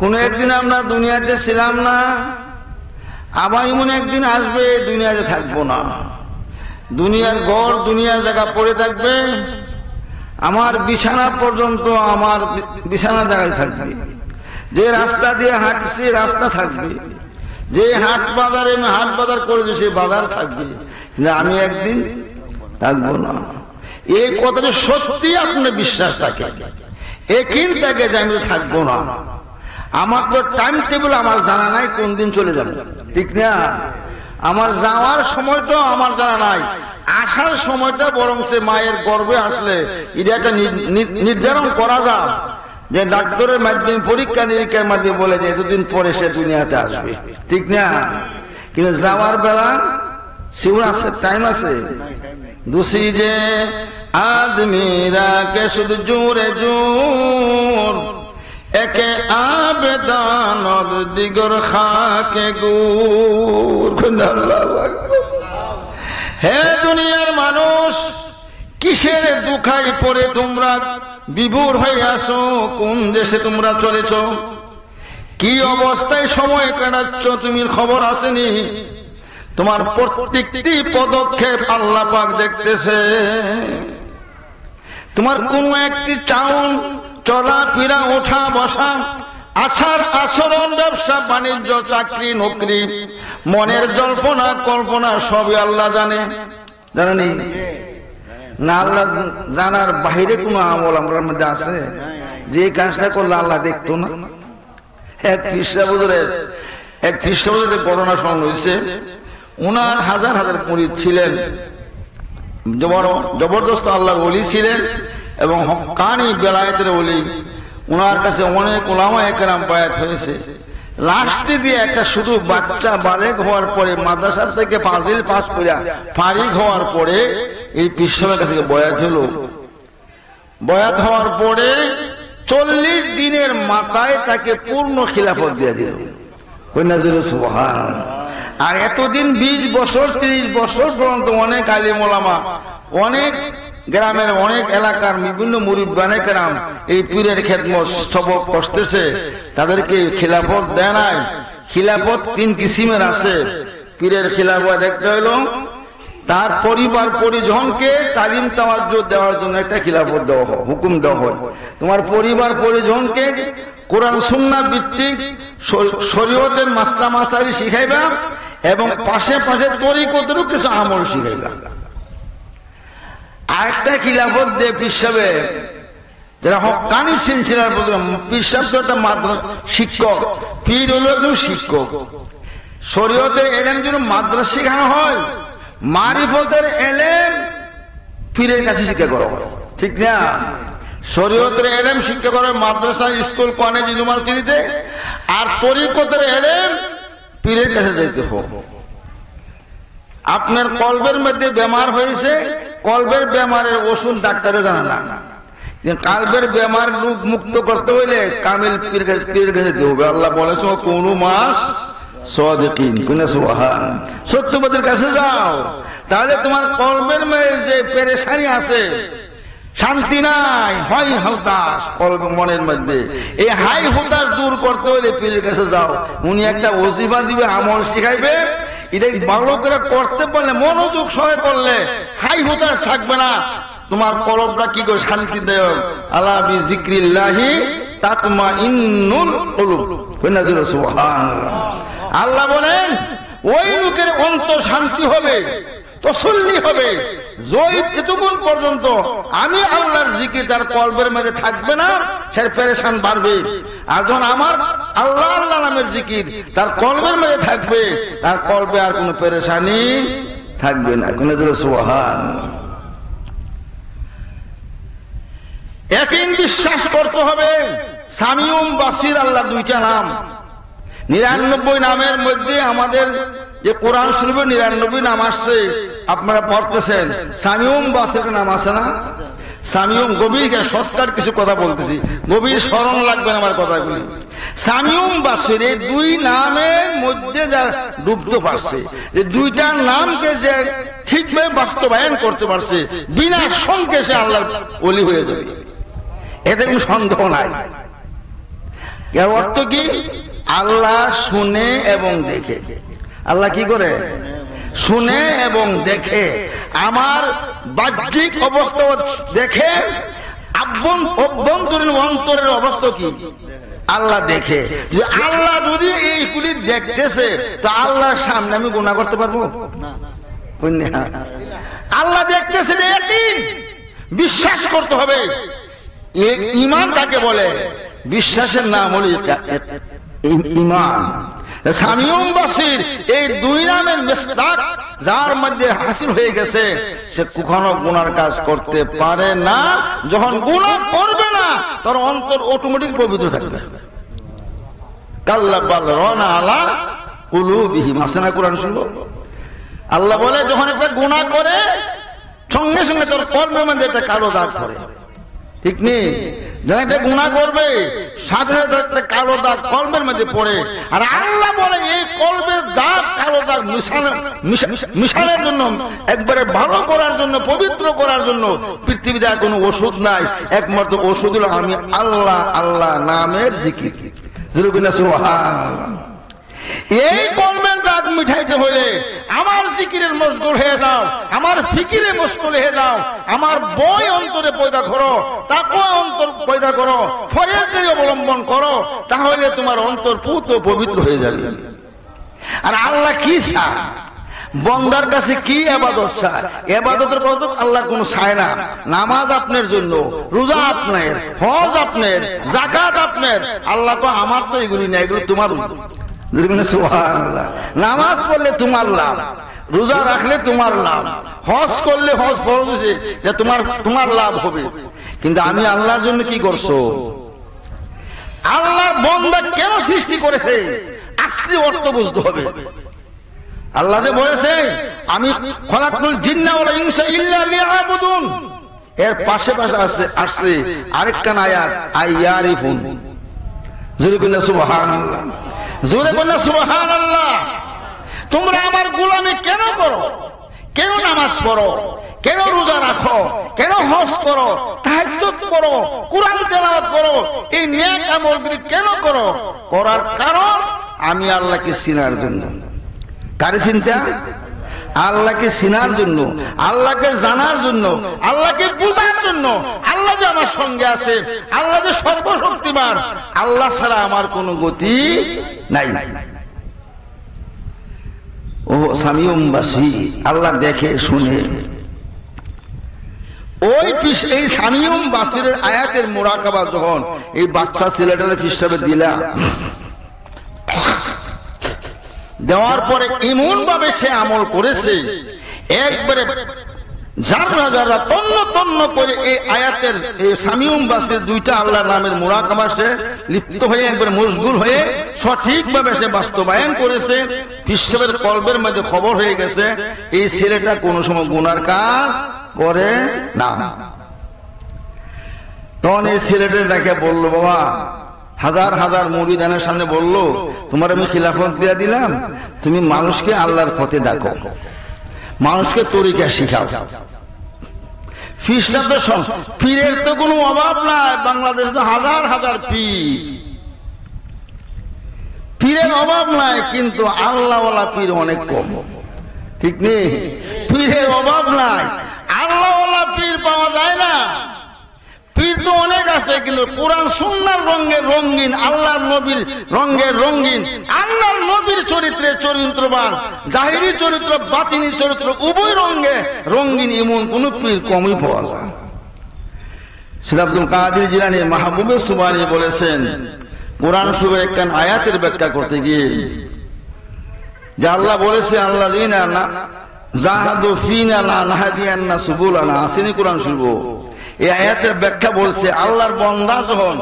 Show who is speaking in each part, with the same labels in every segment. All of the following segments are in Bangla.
Speaker 1: কোন একদিন আমরা দুনিয়াতে ছিলাম না, আবার এমন একদিন আসবে দুনিয়াতে থাকবো না। দুনিয়ার ঘর দুনিয়ার জায়গা পড়ে থাকবে, আমার বিছানা পর্যন্ত আমার বিছানা জায়গায় থাকবে। যে রাস্তা দিয়ে হাঁটছি রাস্তা থাকবে, যে হাট বাজারে আমি হাট বাজার করেছি সে বাজার থাকবে, কিন্তু আমি একদিন থাকবো না। এই কথা যে সত্যি আপনার বিশ্বাস থাকে, একদিন থাকে যে আমি থাকবো না। আমার তো টাইম টেবিল আমার জানা নাই কোন দিন চলে যাবে, ঠিক না? আমার যাওয়ার সময়টা আমার জানা নাই, আসার সময়টা বরং সে মায়ের গর্ভে আসলে এটা একটা নির্ধারণ করা যায় যে ডাক্তারের মাধ্যমে পরীক্ষা নিরীক্ষার মাধ্যমে বলে যে এতদিন পরে সে দুনিয়াতে আসবে, ঠিক না? কিন্তু যাওয়ার বেলা সেগুলো আছে, টাইম আছে। दूसरी जे आदमीरा के शुद्ध जोरे जोर एके आबेदान और दिगर खाके गुर। हे दुनियार मानुष কিসের দুঃখায় পড়ে তোমরা বিভোর হয়ে আসো? কোন দেশে তোমরা চলেছ? কি অবস্থায় সময় কাটাচ্ছ তুমি খবর আসেনি? তোমার প্রত্যেকটি পদক্ষেপ আল্লাহ পাক দেখতেছে। তোমার কোন একটি টাউন চলাফেরা ওঠা বসা আচার আচরণ ব্যবসা বাণিজ্য চাকরি নকরি মনের জল্পনা কল্পনা সবই আল্লাহ জানে। জানেনি না? আল্লাহ জানার বাইরে কোন আমল আমরার মধ্যে আছে যে কাজটা করলে আল্লাহ দেখতো না? এক খ্রিস্টাবুজুরের ঘটনা শোনা হয়েছে। উনার হাজার হাজার মুরিদ ছিলেন, জবরদস্ত আল্লাহর ওলি ছিলেন এবং হক্কানি বেলায়েতের ওলি। উনার কাছে অনেক উলামায়ে কেরাম বায়াত হয়েছে। লাস্টে দিয়ে একটা শুধু বাচ্চা বালেগ হওয়ার পরে মাদ্রাসা থেকে ফাজিল পাস করে ফারিগ হওয়ার পরে এই পিসের কাছে বয়াত হলো। বয়াত হওয়ার পরে 40 দিনের মাথায় তাকে পূর্ণ খিলাফত দিয়ে দিল। সুবহানাল্লাহ। আর এতদিন 20 বছর 30 বছর পর্যন্ত অনেক আলিম ওলামা, অনেক গ্রামের অনেক এলাকার বিভিন্ন মুরিব্বানে কেরাম এই পীরের খেদমত সবক করতেছে, তাদেরকে খিলাফত দেয় নাই। খিলাফত 3 কিসিমের আছে। পীরের খিলাফত দেখতে হইল তার পরিবার পরিজনকে তালিম তাওয়াজ্জু দেওয়ার জন্য একটা খিলাফত দেওয়া হয়, হুকুম দেওয়া হয়। তোমার পরিবার পরিজনকে কোরআন সুন্নাহ ভিত্তিক শরীয়তের মাসলা মাসাইল শিখাইবা এবং পাশে পাশে তরিকতেরও কিছু আমল শিখাইবা। আরেকটা খিলাফত দেয় পীর সাহেব, যারা হক্কানি সিলসিলার প্রোগ্রাম। পীর সাহেব তো একটা মাদ্রাসা শিক্ষক, পীর হলো একজন শিক্ষক। শরীয়তের এলেম যেন মাদ্রাসা শেখানো হয়, মারিফতের এলেম পীরের কাছে শিক্ষা করা হয়, ঠিক না? শরীয়তের এলেম শিক্ষা করে মাদ্রাসা স্কুল কলেজ ইউনিভার্সিটিতে, আর তরিকতের এলেম পীরের কাছে যাইতে হবে। আপনার কলবের মধ্যে বেমার হয়েছে, কলবের বেমারের ওষুধ ডাক্তারে জানা না। কালবের বেমার রোগ মুক্ত করতে হইলে কামিল পীরের কাছে যেতে হবে। আল্লাহ বলেছে কোন মাস সাদিকিন, কোন সুবহান, সত্যবাদীর কাছে যাও। তাহলে তোমার কলবের মধ্যে যে পেরেশানি আছে, শান্তি নাই, হয় হতাশ কলব মনের মধ্যে, এই হাই হতাশ দূর করতে হলে পীরের কাছে যাও। উনি একটা ওজিফা দিবে, আমল শিখাইবে। এটা ভালো করে করতে পারলে, মনোযোগ সহায় করলে হাই হতাশ থাকবে না। তোমার কলবটা কি করে শান্তি দেয়? আলা বিযিক্রিল্লাহি তাতমাইন্নুল কুলুব। সুবহানাল্লাহ। আল্লাহ বলেন ওই লোকের অন্তর শান্তি হবে, তসল্লি হবে যতক্ষণ পর্যন্ত আমি আল্লাহর জিকির তার কলবের মধ্যে থাকবে না, সে পেরেশান বাড়বে। আর যখন আমার আল্লাহ আল্লাহ নামের জিকির তার কলবের মধ্যে থাকবে, তার কলবে আর কোনো পেরেশানি থাকবে না। কোন সুবহানাল্লাহ। একই বিশ্বাস করতে হবে সামিউম বাসির আল্লাহ দুইটা নাম। 99 নামের মধ্যে আমাদের যে কোরআন শরীফে 99 নাম আসছে, আপনারা পড়তেছেন। সামিউম বাসির নাম আছে না? সামিউম গভীর শর্টকাট কিছু কথা বলতেছি, গভীর স্মরণ লাগবে আমার কথাগুলি। সামিউম বাসির এই 2 নামের মধ্যে যারা ডুবতে পারছে, যে 2টার নামকে যে ঠিকভাবে বাস্তবায়ন করতে পারছে, বিনা সংকে সে আল্লাহর ওলি হয়ে যাবে, এতে কোনো সন্দেহ নাই। এর অর্থ কি? আল্লাহ শুনে এবং দেখে। আল্লাহ কি করে? শুনে এবং দেখে। আমার বাহ্যিক অবস্থা দেখে, অভ্যন্তরীণ অন্তরের অবস্থা কি আল্লাহ দেখে। যে আল্লাহ যদি এইগুলি দেখতেছে, তা আল্লাহর সামনে আমি গুনাহ করতে পারবো না? আল্লাহ দেখতেছে, বিশ্বাস করতে হবে। ঈমান কাকে বলে? বিশ্বাসের নাম হলো ঈমান। সামিউম বাসির এই দুই নামের মিসদাক যার মধ্যে হাসিল হয়ে গেছে, সে কখনো গুনার কাজ করতে পারে না। যখন গুনাহ করবে না, তার অন্তর অটোমেটিক পবিত্র থাকবে। কাল্লা বাল রানা আলা কুলুবিহিম, আছে না কোরআন শুনবো? আল্লাহ বলে যখন একটা গুনাহ করে, সঙ্গে সঙ্গে তোর কর্মের মধ্যে একটা কালো দাগ ধরে। ঠিক নেই? যখন একটা গুনাহ করবে, সাথে সাথে একটা কালো দাগ কর্মের মধ্যে পড়ে। আর আল্লাহ বলে এই কর্মের দাগ, কালো দাগ মিশানোর জন্য, একবারে ভালো করার জন্য, পবিত্র করার জন্য পৃথিবীতে আর কোনো ওষুধ নাই। একমাত্র ওষুধ হলো আমি আল্লাহ আল্লাহ নামের জিকির। সুবহানাল্লাহ। এই কর্মের দাগ মিঠাইতে হলে আমার জিকিরের মশগুল হয়ে যাও, আমার ফিকিরে মশগুল হয়ে যাও, আমার বই অন্তরে পয়দা করো, তাকওয়া অন্তর পয়দা করো, ফরজকে অবলম্বন করো, তাহলে তোমার অন্তর পুত পবিত্র হয়ে যাবে। আর আল্লাহ কি চায়? বন্দার কাছে কি ইবাদত চায়? ইবাদতের কত আল্লাহ কোনো চায় না। নামাজ আপনার জন্য, রোজা আপনার, হজ আপনার, যাকাত আপনার। আল্লাহ তো আমার তো এগুলি না, এগুলো তোমার। সুবহানাল্লাহ। নামাজ পড়লে তোমার লাভ, রোজা রাখলে তোমার লাভ, হজ করলে হজ ফরজ হয়েছে যে তোমার লাভ হবে। কিন্তু আমি আল্লাহর জন্য কি করছো? আল্লাহর বান্দা কেন সৃষ্টি করেছে, আসলে অর্থ বুঝতে হবে। আল্লাহ যে বলেছে আমি খলাকুল জিন্না ওয়াল ইনসা ইল্লা লিয়াবুদুন, এর পাশে পাশে আসছে আরেকটা আয়াত আইয়ারিফুন। জোরে বলেন সুবহানাল্লাহ, জোরে বলেন সুবহানাল্লাহ। তোমরা আমার গোলামি কেন করো? কেন নামাজ পড়ো? কেন রোজা রাখো? কেন হজ করো? তাহাজ্জুদ করো, কুরআন তেলাওয়াত করো, এই নেক আমলগুলি কেন করো? করার কারণ আমি আল্লাহকে চিনার জন্য। কারে চিনতে? আল্লাহকে চিনার জন্য, আল্লাহকে জানার জন্য, আল্লাহকে বুঝার জন্য। আল্লাহ যে আমার সঙ্গে আছে, আল্লাহ যে সর্বশক্তিমান, আল্লাহ ছাড়া আমার কোনো গতি নাই। ও সামিউম বাসির, আল্লাহ দেখে শুনে। এই সামিউম বাসিরের আয়াতের মুরাকাবা যখন এই বাচ্চা ছেলেটার হিসাবে দিলাম, দেওয়ার পরে এমন ভাবে সে আমল করেছে, একবারে যারা যারা তন্ন তন্ন করে এই আয়াতের এই সামিউম বাসির দুইটা আল্লাহর নামের মুরাকাবা সে লিপ্ত হয়ে একবারে মশগুল হয়ে সঠিকভাবে সে বাস্তবায়ন করেছে। বিশ্বের কলবের মধ্যে খবর হয়ে গেছে এই ছেলেটা কোনো সময় গুনার কাজ করে না। তখন এই ছেলেটাকে বললো, বাবা, হাজার হাজার মুরিদানের সামনে বললো, তোমার আমি খিলাফত দিয়ে দিলাম, তুমি মানুষকে আল্লাহর পথে ডাকো, মানুষকে তরিকা শিখাও। পীরের তো কোনো অভাব নাই, বাংলাদেশে তো হাজার হাজার পীরের অভাব নাই, কিন্তু আল্লাহওয়ালা পীর অনেক কম। ঠিক নেই? পীরের অভাব নাই, আল্লাহওয়ালা পীর পাওয়া যায় না। পীর তো অনেক আছে, কিন্তু কোরআন সুন্নাহর রঙের রঙিন, আল্লাহর নবীর রঙের রঙিন, আল্লাহর নবীর চরিত্রে চরিত্রবান, জাহিরি চরিত্র, বাতিনি চরিত্র, উভয় রঙে রঙিন এমন কোন পীর কমই পাওয়া যায়। সিরাজ আব্দুল কাদের জিলানী মাহবুবে সুবহানী বলেছেন, কোরআন শরীফের একটা আয়াতের ব্যাখ্যা করতে গিয়ে, যে আল্লাহ বলেছে আল্লাযীনা জাহাদু ফিনা লানাহদিয়ান্না সুবুলানা, আসেনি কোরআন শরীফ। এই আয়াতের ব্যাখ্যা বলছে, আল্লাহর বান্দা যখন,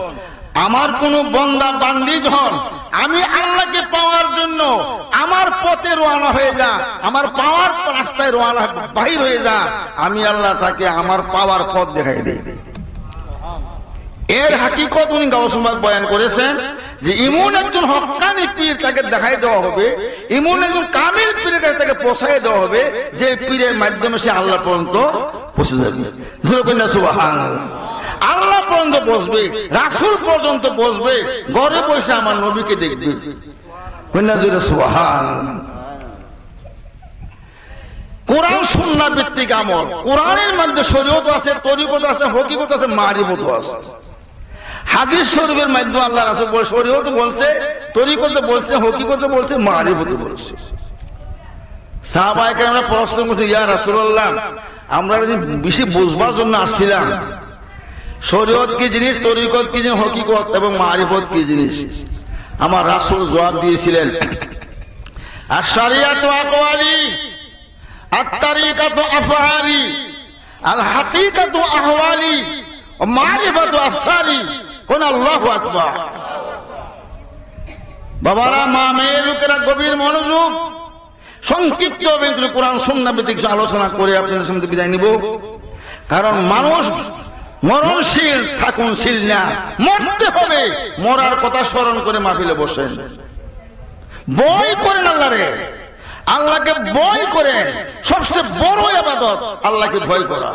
Speaker 1: আমার কোন বান্দা বান্দি যখন আমি আল্লাহকে পাওয়ার জন্য আমার পথে রওনা হয়ে যা, আমার পাওয়ার রাস্তায় রওনা বাহির হয়ে যা, আমি আল্লাহ তাকে আমার পাওয়ার পথ দেখাই দেই। এর হাকিকত উনি গাউসুল বয়ান করেছেন যে এমন একজন হক্কানি পীর তাকে দেখাই দেওয়া হবে, এমন একজন কামিল পীরের কাছে তাকে পৌঁছাই দেওয়া হবে, যে পীরের মাধ্যমে সে আল্লাহ পর্যন্ত পৌঁছে যাবে। সুবহানাল্লাহ। আল্লাহ পর্যন্ত বসবে, রাসূল পর্যন্ত বসবে, ঘরে বসে আমার নবীকে দেখবে। সুবহানাল্লাহ। কোরআন সুন্নাহ ভিত্তিক আমল। কোরআনের মধ্যে শরীয়ত আছে, তরিকত আছে, হকিকত আছে, মারিফত আছে। হাদিস শরীফের মাধ্যমে আল্লাহ রাসূল বলে, শরীয়ত বলছে, তরিকত বলছে, হকিকত বলছে, মারিফত বলছে। সাহাবায়ে কেরামরা প্রশ্ন করছে, ইয়া রাসূলুল্লাহ, আমরা বেশি বুঝবার জন্য আসছিলাম, শরীয়ত কি জিনিস, তরিকত কি জিনিস, হকিকত এবং মারিফত কি জিনিস। আমার রাসূল জবাব দিয়েছিলেন, আশ-শারিয়াতু আকওয়ালি, আত-তারিকাতু আফআলি, আল-হাকীকাতু আহওয়ালি, ওয়া মারিফাতু আসফালি। কোন আল্লাহু আকবার। বাবারা, মা, মেয়ের লোকেরা গভীর মনোযোগ। সংক্ষিপ্ত কোরআন সুন্নাহ ভিত্তিক আলোচনা করে আপনাদের সামনে বিদায় নিব। কারণ মানুষ মরণশীল, থাকুন শীল না, মরতে হবে। মরার কথা স্মরণ করে মাহফিলে বসেন, বই করেন আল্লাহরে, আল্লাহকে ভয় করেন। সবচেয়ে বড় ইবাদত আল্লাহকে ভয় করা।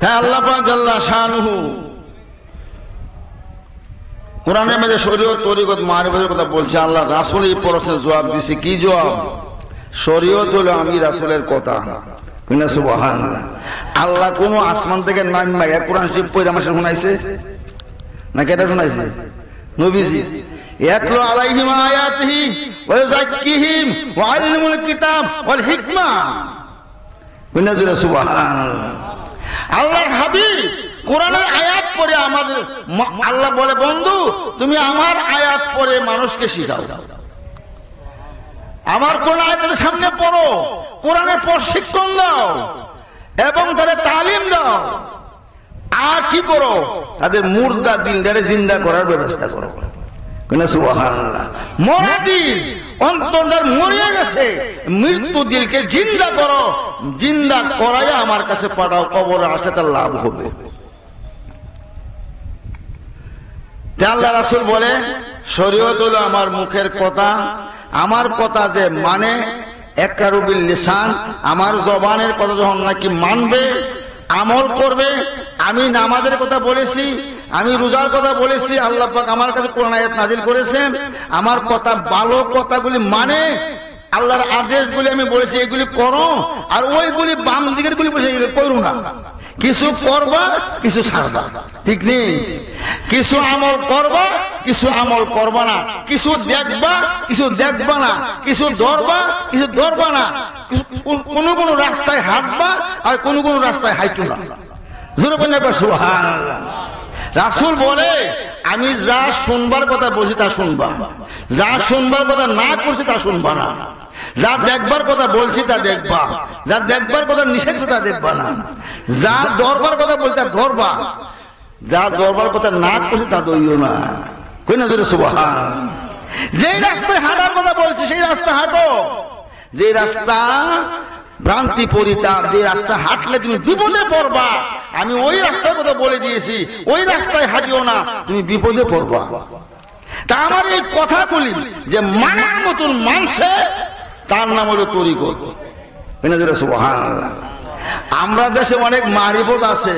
Speaker 1: তাই আল্লাহ পাক জাল্লা শানুহু কোরআনের মধ্যে শরীয়ত, তরিকত, মারিফতের কথা বলছে। আল্লাহ রাসূল এই প্রশ্নের জবাব দিয়েছে। কি জবাব? শরীয়ত হলো আমি রাসূলের কথা। সুবহানাল্লাহ। আল্লাহ কোন আসমান থেকে নামিয়ে কোরআন শরীফ পড়ে আমার শোনাইছে না? কেটা শোনাইছে? নবীজি। ইয়াতলু আলাইহিম আয়াতিহি ওয়া ইউযাক্কিহিম ওয়া আল্লামুল কিতাব ওয়াল হিকমা। সুবহানাল্লাহ। আল্লাহর হাবিব কোরআনের আয়াত পড়ে আমাদের, আল্লাহ বলে, বন্ধু তুমি আমার আয়াত পড়ে মানুষকে শিখাও। আমার কোন আয়াতের সামনে পড়ো, কোরআনের প্রশিক্ষণ দাও এবং তাদের তালিম দাও। আর কি করো? তাদের মুর্দা দিলটারে জিন্দা করার ব্যবস্থা করো। সুবহানাল্লাহ। মরা দিল, অন্তর মরিয়া গেছে, মৃত্যু দিলকে জিন্দা করো। জিন্দা করাইয়া আমার কাছে পাঠাও, কবরে আসলে তার লাভ হবে। আল্লাহ রাসূল বলে, শরীয়ত হলো আমার মুখের কথা। আমার কথা যে মানে একারুবিল লিসান, আমার জবানের কথা যখন নাকি মানবে, আমল করবে। আমি নামাজের কথা বলেছি, আমি রোজার কথা বলেছি, আল্লাহ পাক আমার কাছে কোরআন আয়াত নাযিল করেছেন। আমার কথা, ভালো কথাগুলি মানে, আল্লাহর আদেশগুলি আমি বলেছি এগুলি করো, আর ওইগুলি বাম দিকের গুলি বলেছি এগুলি করো না। কিছু করবা, কিছু ছাড়বা, ঠিক নেই? কিছু আমল করবা, কিছু আমল করবা না। কিছু দেখবা, কিছু দেখবা না। কিছু ধরবা, কিছু ধরবা না। কোন কোন রাস্তায় হাঁটবা, আর কোন কোন রাস্তায় হাঁটু না। জোরে বলেন সুবহানাল্লাহ। রাসূল বলে, আমি যা শুনবার কথা বলছি তা শুনবা, যা শুনবার কথা না করছি তা শুনবা না। যা দেখবার কথা বলছি তা দেখবা, যা দেখবার কথা নিষেধ তা দেখবা না। যা ধরবার কথা বলছি তা ধরবা, যা ধরবার কথা না করছি তা ধরিও না। কই না জোরে সুবহানাল্লাহ। যে রাস্তায় হাঁটার কথা বলছি সেই রাস্তা হাঁটো। যে রাস্তা ভ্রান্তি পরিতাপ, যে রাস্তা হাঁটলে তুমি বিপদে পড়বা, আমি ওই রাস্তার কথা বলে দিয়েছি। ওই রাস্তায় হাঁটিও না, তুমি বিপদে পড়বা। তা আমার এই কথাগুলি যে মানার মতন মানছে, তার নাম হলো তরিকত। সুবহানাল্লাহ। আমরা দেশে অনেক মারিফত আছে,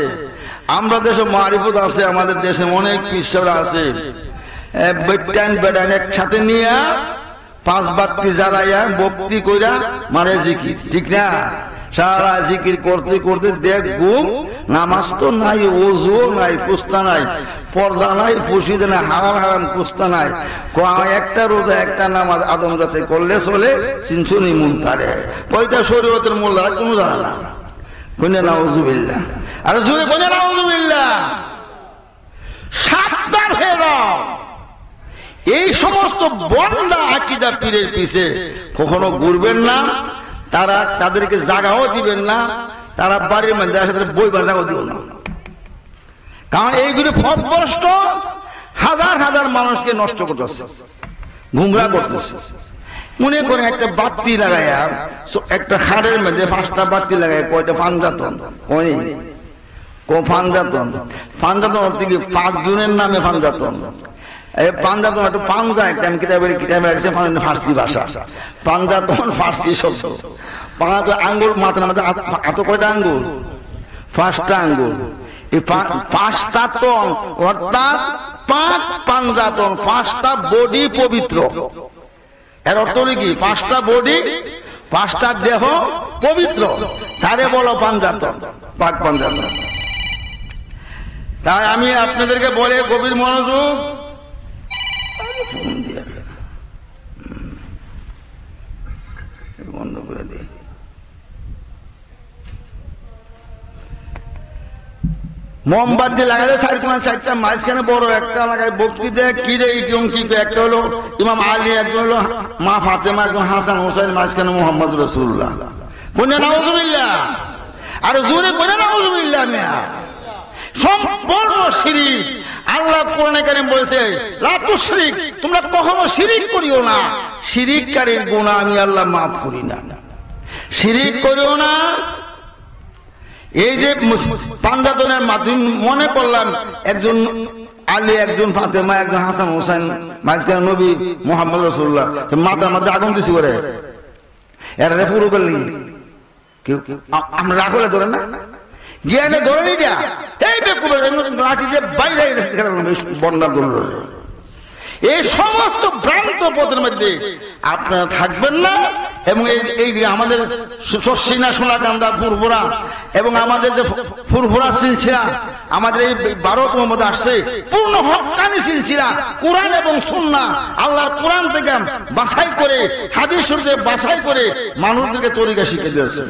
Speaker 1: আমরা দেশে মারিফত আছে, আমাদের দেশে অনেক পিসরা আছে। একসাথে নিয়ে 5 বাতি জ্বালাইয়া ভক্তি কইরা মারে জিকির, ঠিক না? সারা জিকির করতে করতে দেখ ঘুম। নামাজ তো নাই, ওযু নাই, কুস্তা নাই, পর্দা নাই, ফুসিদে নাই, হারাম হারাম কুস্তা নাই। একটা রোজা একটা নামাজ আদম জাতে করলে চলে, চিনছুনি মুনতারে। কয়টা শরীয়তের মোল্লা কোনো জানা না। কোনে নাউযুবিল্লাহ, আর জোরে কোনে নাউযুবিল্লাহ। সাবধান হয়ে যাও। এই সমস্ত বন্ডা আকীদা পীরের পিছে কখনো ঘুরবেন না। তারা তাদেরকে জায়গাও দিবেন না। তারা বাড়ির মধ্যে বইবার জায়গাও দিবেন না। কারণ এইগুলি ফরভ্রষ্ট হাজার হাজার মানুষকে নষ্ট করতেছে, গুমরা করতেছে। মনে করেন একটা বাতি লাগাইয়া, একটা খাড়ের মধ্যে 5টা বাতি লাগাই, কয়টা ফানজাতন, ফানজাতন ফানজাতন থেকে 5 জনের নামে ফানজাতন। পাঞ্জাতন একটু পাঞ্জা একটা আমি কিতাবে রাখছি ফার্সি ভাষা। পাঞ্জাতন ফার্সি শব্দ। পাঁচ আঙ্গুল মাথার মধ্যে এত কয়টা আঙ্গুল? 5টা আঙ্গুল। এই 5টা তন অর্থাৎ 5 পাঞ্জাতন, 5টা বডি পবিত্র। এর অর্থ হলো কি 5টা বডি 5টা দেহ পবিত্র, তারে বলো পাঞ্জাতন, পাক পাঞ্জাতন। তাই আমি আপনাদেরকে বলে গভীর মনোযোগ, বন্ধ করে দিই। মোমবাতি লাগালে 4-5টা মাঝখানে বড় একটা লাগায় বক্তি দেয় কি রে কি একটা হলো ইমাম আলী, একজন হলো মা ফাতেমা, একজন হাসান হোসেন, মাঝখানে মোহাম্মদ রাসূলুল্লাহ। কোনে নাউজুবিল্লাহ, আর জোরে কোনে নাউজুবিল্লাহ। মিয়া সম্পূর্ণ শিরিক। আল্লাহ কোরআনে কারীম বলেছে লা তুশরিক, তোমরা কখনো শিরিক করিও না, শিরিককারীর গুনাহ আমি আল্লাহ মাফ করি না। শিরিক করিও না। এই যে পাঞ্জাতনের মাধ্যমে মনে করলাম একজন আলী, একজন ফাতেমা, একজন হাসান হোসেন, মাঝখানে নবী মুহাম্মদ রাসূলুল্লাহ, মাথার মধ্যে আগুন দিছি করে এরা পুরো করলি আমরা রাখলে ধরে না জ্ঞানে ধরে নি যা এই বেকুবের লাঠি দিয়ে বাইরে বন্যা করল। এই সমস্ত ভ্রান্ত পথের মধ্যে আপনারা থাকবেন না। এবং এই আমাদের শর্ষিনা, সোনাকান্দা, ফুরফুরা এবং আমাদের যে ফুরফুরা সিলসিলা আমাদের এই ভারতের মধ্যে আসছে পূর্ণ হক্কানি সিলসিলা, কোরআন এবং সুন্নাহ, আল্লাহর কোরআন থেকে বাছাই করে, হাদিস শরীফে বাছাই করে মানুষদেরকে তরিকা শিখিয়ে দিয়েছে।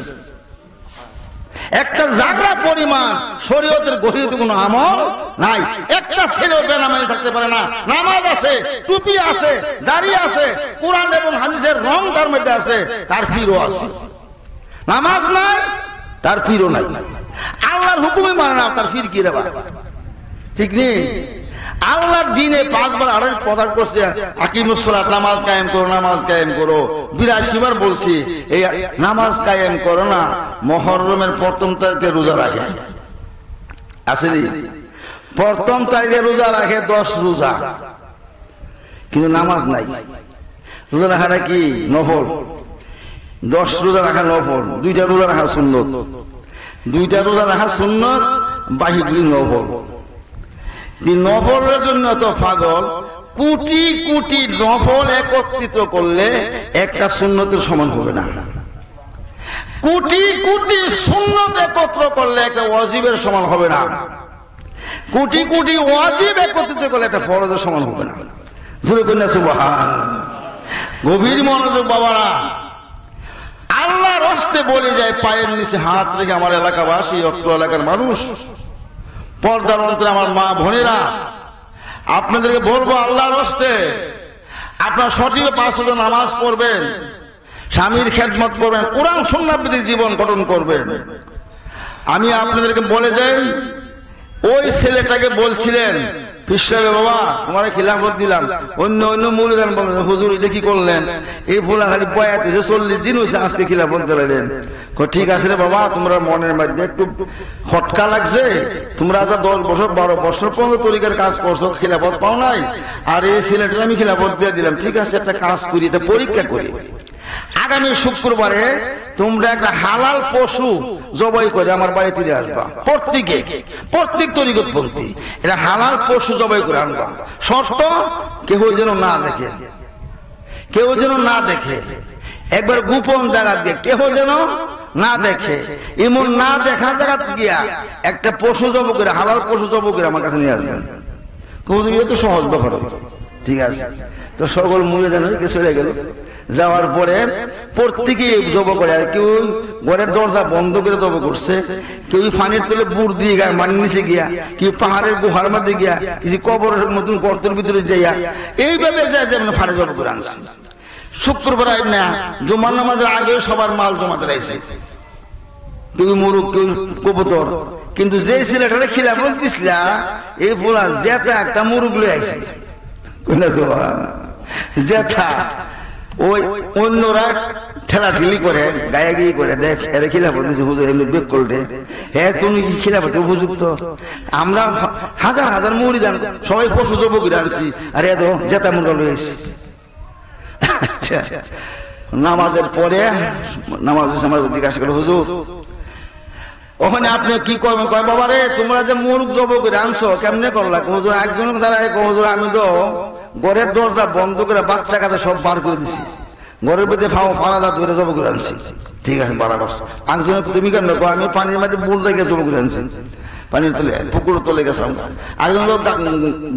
Speaker 1: একটা জাগরা পরিমাণ শরীয়তের গহিত কোনো আমল নাই। একটা ছেলেও বেনামাজি থাকতে পারে না। নামাজ আছে, টুপি আছে, দাড়ি আছে, কোরআন এবং হাদিসের রং তার মধ্যে আছে, তার পীরও আছে। নামাজ নাই, তার পীরও নাই। আল্লাহর হুকুমই মানে না, তার পীর কি রে বা? ঠিক নেই। আল্লাহর দিনে 5 বার আড়াই কথা করছে আকিমুস সালাত, নামাজ কায়েম করো, নামাজ কায়েম করো। 82 বার বলছি এই নামাজ কায়েম করো না। মুহররমের প্রথম তারিখে রোজা রাখে, আসেনি? প্রথম তারিখে রোজা রাখে 10 রোজা, কিন্তু নামাজ নাই। রোজা রাখাটা কি নফল? 10 রোজা রাখা নফল, 2টা রোজা রাখা সুন্নত। 2টা রোজা রাখা সুন্নত, বাকিগুলি নফল। নফলের জন্য তো পাগল, কোটি কোটি নফল একত্রিত করলে একটা সুন্নতের সমান হবে না। কোটি কোটি সুন্নত একত্র করলে একটা ওয়াজিবের সমান হবে না। কোটি কোটি ওয়াজিব একত্রিত করলে একটা ফরজের সমান হবে না। গভীর মনোযোগ বাবারা। আল্লাহর হস্তে বলে যায়, পায়ের নিচে হাত রেখে আমার এলাকাবাসী, অত্র এলাকার মানুষ, পর্দার অন্তরে আমার মা বোনেরা, আপনাদেরকে বলবো আল্লাহর হস্তে আপনার সঠিক 5 ওয়াক্ত নামাজ পড়বেন, স্বামীর খেদমত করবেন, কোরআন সুন্নাহ ভিত্তিক জীবন গঠন করবেন। আমি আপনাদেরকে বলে যাই, ওই ছেলেটাকে বলছিলেন পিসাবে বাবা তোমার খিলাফত দিলাম, অন্য অন্য মুরিদান বলেন হুজুর এটা কি করলেন? এই ফুলা খালি বয়াত হয়েছে, 40 দিন হয়েছে আজকে খিলাফত দিলেন। ঠিক আছে রে বাবা, তোমরা মনের মধ্যে একটু খটকা লাগছে, তোমরা তো 10 বছর 12 বছর পর্যন্ত তরিকার কাজ করছো, খিলাফত পাও নাই, আর এই ছেলেটা আমি খিলাফত দিয়ে দিলাম। ঠিক আছে, একটা কাজ করি, এটা পরীক্ষা করি। আগামী শুক্রবারে তোমরা একটা হালাল পশু জবাই করে আমার বাড়িতে দিয়ে আসবা, প্রত্যেক তরিকতপন্থী এটা হালাল পশু জবাই করে আনবা। শর্ত কেউ যেন না দেখে, কেউ যেন না দেখে, একবার গোপন জায়গা দিয়ে কেউ যেন না দেখে। এমন না দেখা জায়গা গিয়া একটা পশু জব করে, হালাল পশু জব করে আমার কাছে নিয়ে আসবেন। তো সহজ ব্যাপার। ঠিক আছে, তো সকল মুড়ে যেন চলে গেল। যাওয়ার পরে প্রত্যেকে জব করে, আর কেউ ঘরের দরজা বন্ধ করে জব করছে, কেউ পানির তলে বুড় দিয়ে গায়ে মানি নিচে গিয়া, কেউ পাহাড়ের গুহার মধ্যে গিয়া, কিছু কবরের মতন গর্তের ভিতরে যাইয়া, এইভাবে যায় যেমন ফাড়ে জব করে আনছে। শুক্রবার না জুমার নামাজের আগে সবার মাল জমাতে রাখছে, কেউ মুরুখ, কেউ কবুতর। কিন্তু যে ছেলেটা খিলাফত দিছিলা এই পুরা জেঠা একটা মুরুখ লয়ে আইছে, জেঠা। ওই অন্যরা ঠেলাঠেলি করে গায়াগিরি করে দেখ এর খিলাফত দিচ্ছে হুজুর এমনি বেক করলে হ্যাঁ তুমি কি খিলাফতে উপযুক্ত? আমরা হাজার হাজার মুরিদান সবাই পশু জবকিরা আনছি আর এত জেতা মুরগা লয়েছি। নামাজের পরে নামাজ জিজ্ঞাসা করে হুজুর ওখানে আপনি কি করবেন? কয় বাবা রে তোমরা যে মুরগ জব করে আনছো কেমনে করলা? হুজুর একজনের দ্বারাই হুজুর আমি তো ঘরের দরজা বন্ধ করে বাচ্চা কাছে সব বার করে দিছি, ঘরের ভিতরে ফানাদা ধরে জব করে আনছি। ঠিক আছে বারাবার। একজনে তুমি কেন? আমি পানির মাঝে বুল রেখে জব করে আনছি, পানির তলে পুকুর তলে গেছিলাম। একজন লোক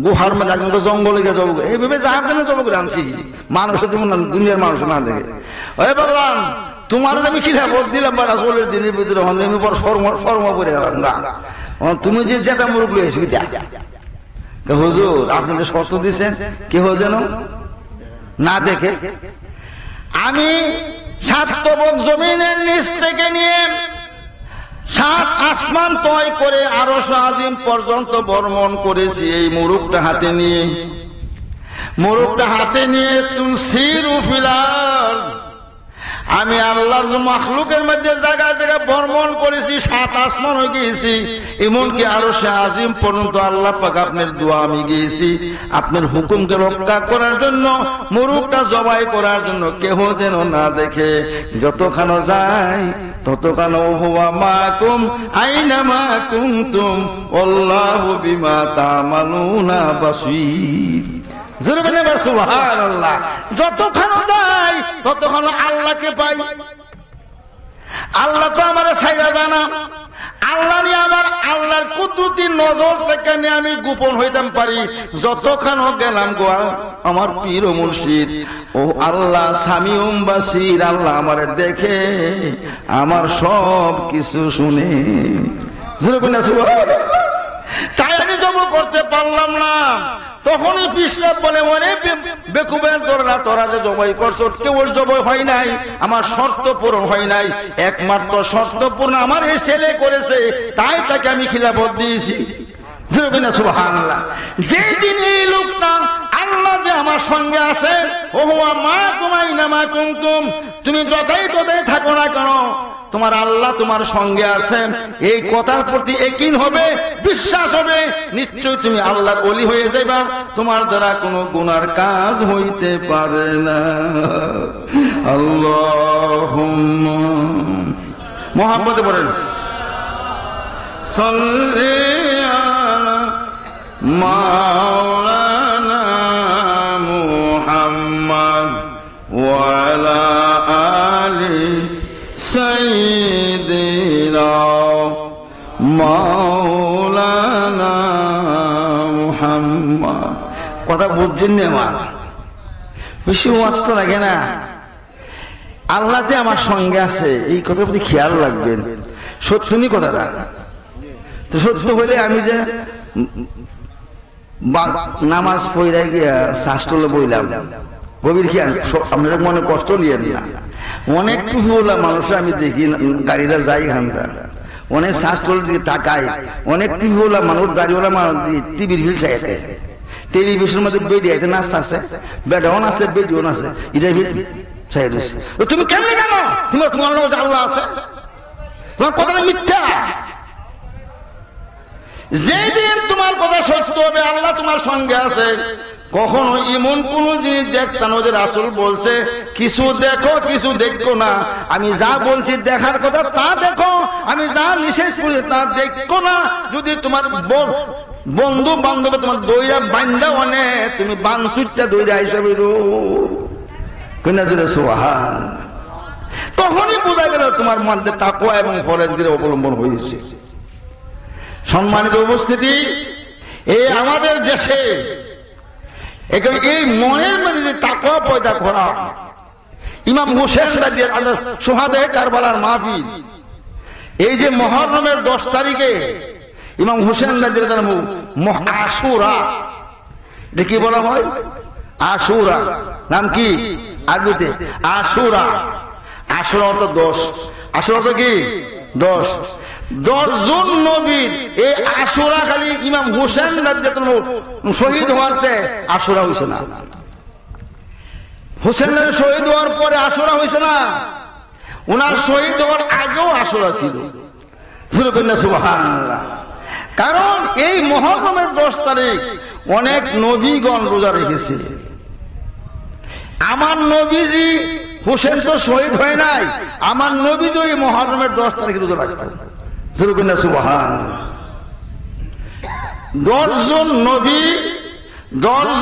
Speaker 1: গুহার মধ্যে, একজন লোক জঙ্গলে গিয়ে জব করে, এইভাবে যার জন্য জব করে আনছি। মানুষ দুনিয়ার মানুষ না দেখে ওই ভগবান তোমার আমি খিলাফত দিলাম বা রাসূলের দিনের ভিতরে আমি বড় শর্ম করে গেলাম না। তুমি যে জেতা মুরগ লয়েছি হুজুর আপনি যে শর্ত দিচ্ছেন কি হো যেন না দেখে আমি 7 তবক জমিনের নিচ থেকে নিয়ে 7 আসমান তয় করে আরশ আজিম পর্যন্ত ভ্রমণ করেছি এই মুরগটা হাতে নিয়ে। মুরগটা হাতে নিয়ে তুলসির উফিলার আমি আল্লাহর মাখলুকের মধ্যে জায়গায় জায়গায় ভ্রমণ করেছি, 7 আসমান হয়ে গিয়েছি, এমনকি আরশে আজিম পর্যন্ত আল্লাহ পাক আপনার দোয়া আমি গিয়েছি আপনার হুকুমকে রক্ষা করার জন্য, মুরগটা জবাই করার জন্য কেহ যেন না দেখে। যতখানো যায় ততখানো হুয়া মাকুম আইনা মা কুনতুম আল্লাহু বিমা তা'মালুনা বাসীর। সুবহানাল্লাহ। যতখানো যাই ততখানো আল্লাহকে পাই। আল্লাহ তো আমার ছায়া জানা, আল্লাহ নিয়ে আমার আল্লাহর কুদরতি নজর থেকে নিয়ে আমি গোপন হইতাম পারি। যতখানো গেলাম গো আমার পীর ও মুর্শিদ ও আল্লাহ সামিউম বাসির, আল্লাহ আমার দেখে আমার সব কিছু শুনে। তাই আমি জব করতে পারলাম না। তখনই পিসরাত বলে মনে বেকুবের তোরা তোরা যে জবাই করছো কেবল জবাই হয় নাই, আমার শর্ত পূরণ হয় নাই। একমাত্র শর্ত পূরণ আমার এই ছেলে করেছে, তাই তাকে আমি খিলাফত দিয়েছি। সুবহানাল্লাহ। যেদিন এই লোকটা আল্লাহ যে আমার সঙ্গে আছেন ও হুয়া মাকুম আইনা মা কুনতুম, তুমি যতই থাকো না কেন তোমার আল্লাহ তোমার সঙ্গে আছেন, এই কথার প্রতি ইয়াকিন হবে, বিশ্বাস হবে, নিশ্চয় তুমি আল্লাহর ওলি হয়ে যাইবা, তোমার দ্বারা কোনো গুনার কাজ হইতে পারে না। আল্লাহুম্মা মুহাম্মদে বলেন সাল্লি আলা মাওলানা মুহাম্মদ ওয়া আলা আলি সাইয়্যিদিনা মাওলানা মুহাম্মদ। কথা বুঝছেন না? আমার বেশি ওয়াস্ত লাগে না। আল্লাহ যে আমার সঙ্গে আছে এই কথার প্রতি খেয়াল রাখবেন। সত্যি কথাটা তো সত্য হলে আমি যে নামাজ পড়ে গিয়া শাস্ত্রলে বইলাম গভীর খেয়াল, আপনাদের মনে কষ্ট নিয়ে না। অনেক টুপিওয়ালা মানুষ আমি দেখি গাড়িটা যাই এখানটা, অনেক শাস্ত্রের দিকে তাকায়, অনেক টুপিওয়ালা মানুষ গাড়িওয়ালা মানুষ টিভির ভিড় চাইছে, টেলিভিশনের মধ্যে বেডি আছে নাচতে আছে, বেডন আছে বেডিও আছে, এটা চাই রয়েছে। তুমি কেমনি কেন তোমার তোমার আল্লাহ আছে? তোমার কথাটা মিথ্যা। যেদিন তোমার কথা সত্য হবে আল্লাহ তোমার সঙ্গে আছে, কখনো এমন কোন জিনিস দেখতাম যে রাসূল বলছে কিছু দেখো কিছু দেখো না, আমি যা বলছি দেখার কথা তা দেখো, আমি যা নিষেধ করি তা দেখো না। যদি তোমার বন্ধু বান্ধব তোমার দইরা বান্দা অনে তুমি বানচুচ্চা দইরা হিসাবে সুবহান, তখনই বোঝা গেল তোমার মধ্যে তাকওয়া এবং ফরজের অবলম্বন হয়েছে। সম্মানিত উপস্থিতি, এই আমাদের দেশে এই মনের মধ্যে তাকওয়া পয়দা করা, ইমাম হোসেন সুহাদায়ে কারবালার মাহফিল, এই যে মুহররমের 10 তারিখে ইমাম হোসেন আশুরা, এটা কি বলা হয়? আশুরা নাম কি আরবিতে? আশুরা। আশুরা অর্থ 10, আশুরা অর্থ কি 10 জন নবীর এই আশুরা খালি ইমাম হোসেন শহীদ হওয়াতে আশুরা হয়েছে না। হোসেন শহীদ হওয়ার পরে আশুরা হয়েছে না, উনার শহীদ হওয়ার আগেও আশুরা ছিল। সুবহানাল্লাহ। কারণ এই মুহররমের 10 তারিখ অনেক নবীগণ রোজা রেখেছে। আমার নবীজি হোসেন তো শহীদ হয় নাই, আমার নবীজি এই মুহররমের 10 তারিখ রোজা রাখতেন। সুবহানাল্লাহ। 10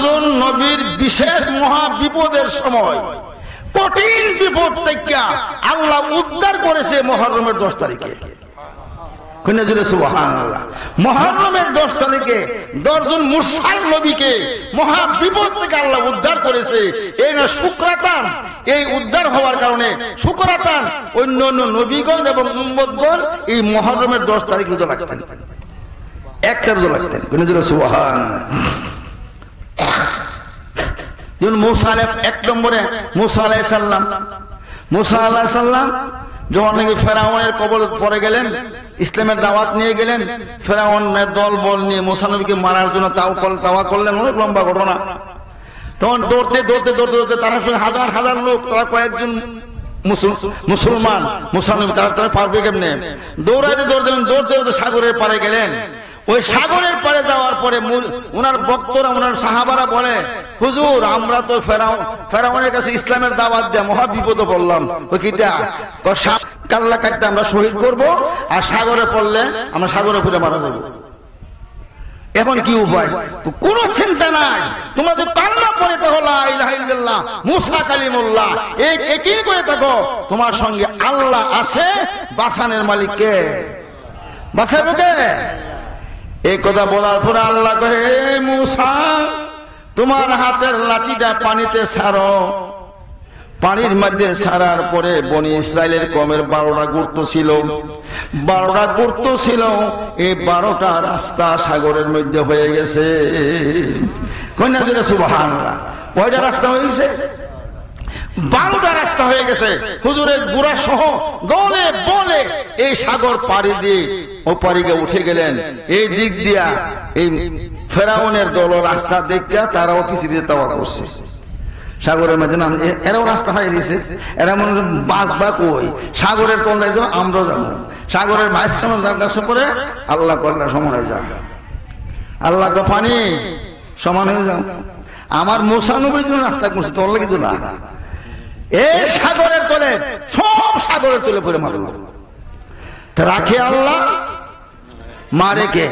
Speaker 1: জন নবীর বিশেষ মহা বিপদের সময়, কঠিন বিপদ থেকে আল্লাহ উদ্ধার করেছে মুহররমের 10 তারিখে। মুহররমের 10 তারিখে 10 জন মুরসাল নবীকে মহা বিপদ থেকে আল্লাহ উদ্ধার করেছে। এই না শুকরাতান, এই উদ্ধার হওয়ার কারণে শুকরাতান অন্য অন্য নবীগণ এবং উম্মতগণ এই মুহররমের 10 তারিখ রোজা রাখতেন, একটা রোজা রাখতেন। মুসা এক নম্বরে মুসা আলাইহিস সালাম যখন নাকি ফেরাউনের কবলে পড়ে গেলেন, ইসলামের দাওয়াত নিয়ে গেলেন, ফেরাউনের দল বল নিয়ে মুসা নবীকে মারার জন্য তাওয়া করলেন, অনেক লম্বা ঘটনা। তখন দৌড়তে তার সঙ্গে হাজার হাজার লোক, তারা কয়েকজন মুসলমান, মুসা নবী তারা পারবে কেমনে? দৌড়তে সাগরের পারে গেলেন। ওই সাগরের পারে যাওয়ার পরে ওনার বক্তরা, ওনার সাহাবারা বলে, হুজুর আমরা তো ফেরাউনের কাছে ইসলামের দাওয়াত দেয়া মহা বিপদে পড়লাম, ওই কি কাল্লা কাটতে আমরা শহীদ করব, আর সাগরে পড়লে আমরা সাগরে পুরে মারা যাবো। এখন কি উপায়? কোন চিন্তা নাই, তোমরা তো কান্না পড়ে থাকো লা ইলাহা ইল্লাল্লাহ মুসা কালিমুল্লাহ, এই একই করে থাকো, তোমার সঙ্গে আল্লাহ আছে, বাঁচানোর মালিক কে? বাঁচাবে কে? এই কথা বলার পরে আল্লাহ কহে, মুসা তোমার হাতের লাঠিটা পানিতে ছাড়ো। পানির মধ্যে ছাড়ার পরে বনি ইসরায়েলের কমের 12টা গর্ত ছিল, 12টা গর্ত ছিল, এই 12টা রাস্তা সাগরের মধ্যে হয়ে গেছে। কন্যা জোরে সুবহানাল্লাহ। কয়টা রাস্তা হয়ে গেছে? 12টা রাস্তা হয়ে গেছে। হুজুরের বুড়া সহ দলে বলে এই সাগর পাড়ি দিয়ে ওপারিকে উঠে গেলেন। এই দিক দিয়া এই ফেরাউনের দল রাস্তা দেখতে তারাও কিছু দিয়ে তাওয়া করছে সাগরের মধ্যে। নাম এরাও রাস্তা হয়ে গেছে, এরা মনে বাঁচবা কই? সাগরের তলায় যাও, আমরাও যাবো। সাগরের মাঝখানে কাছে করে আল্লাহ করলে সমান হয়ে যাও, আল্লাহ তো পানি সমান হয়ে যাও। আমার মুসা নবীর জন্য রাস্তা করছে, তোর কিন্তু না। এই সাগরের তলে সব সাগরের তলে পড়ে মারল। রাখে আল্লাহ, মারে কে?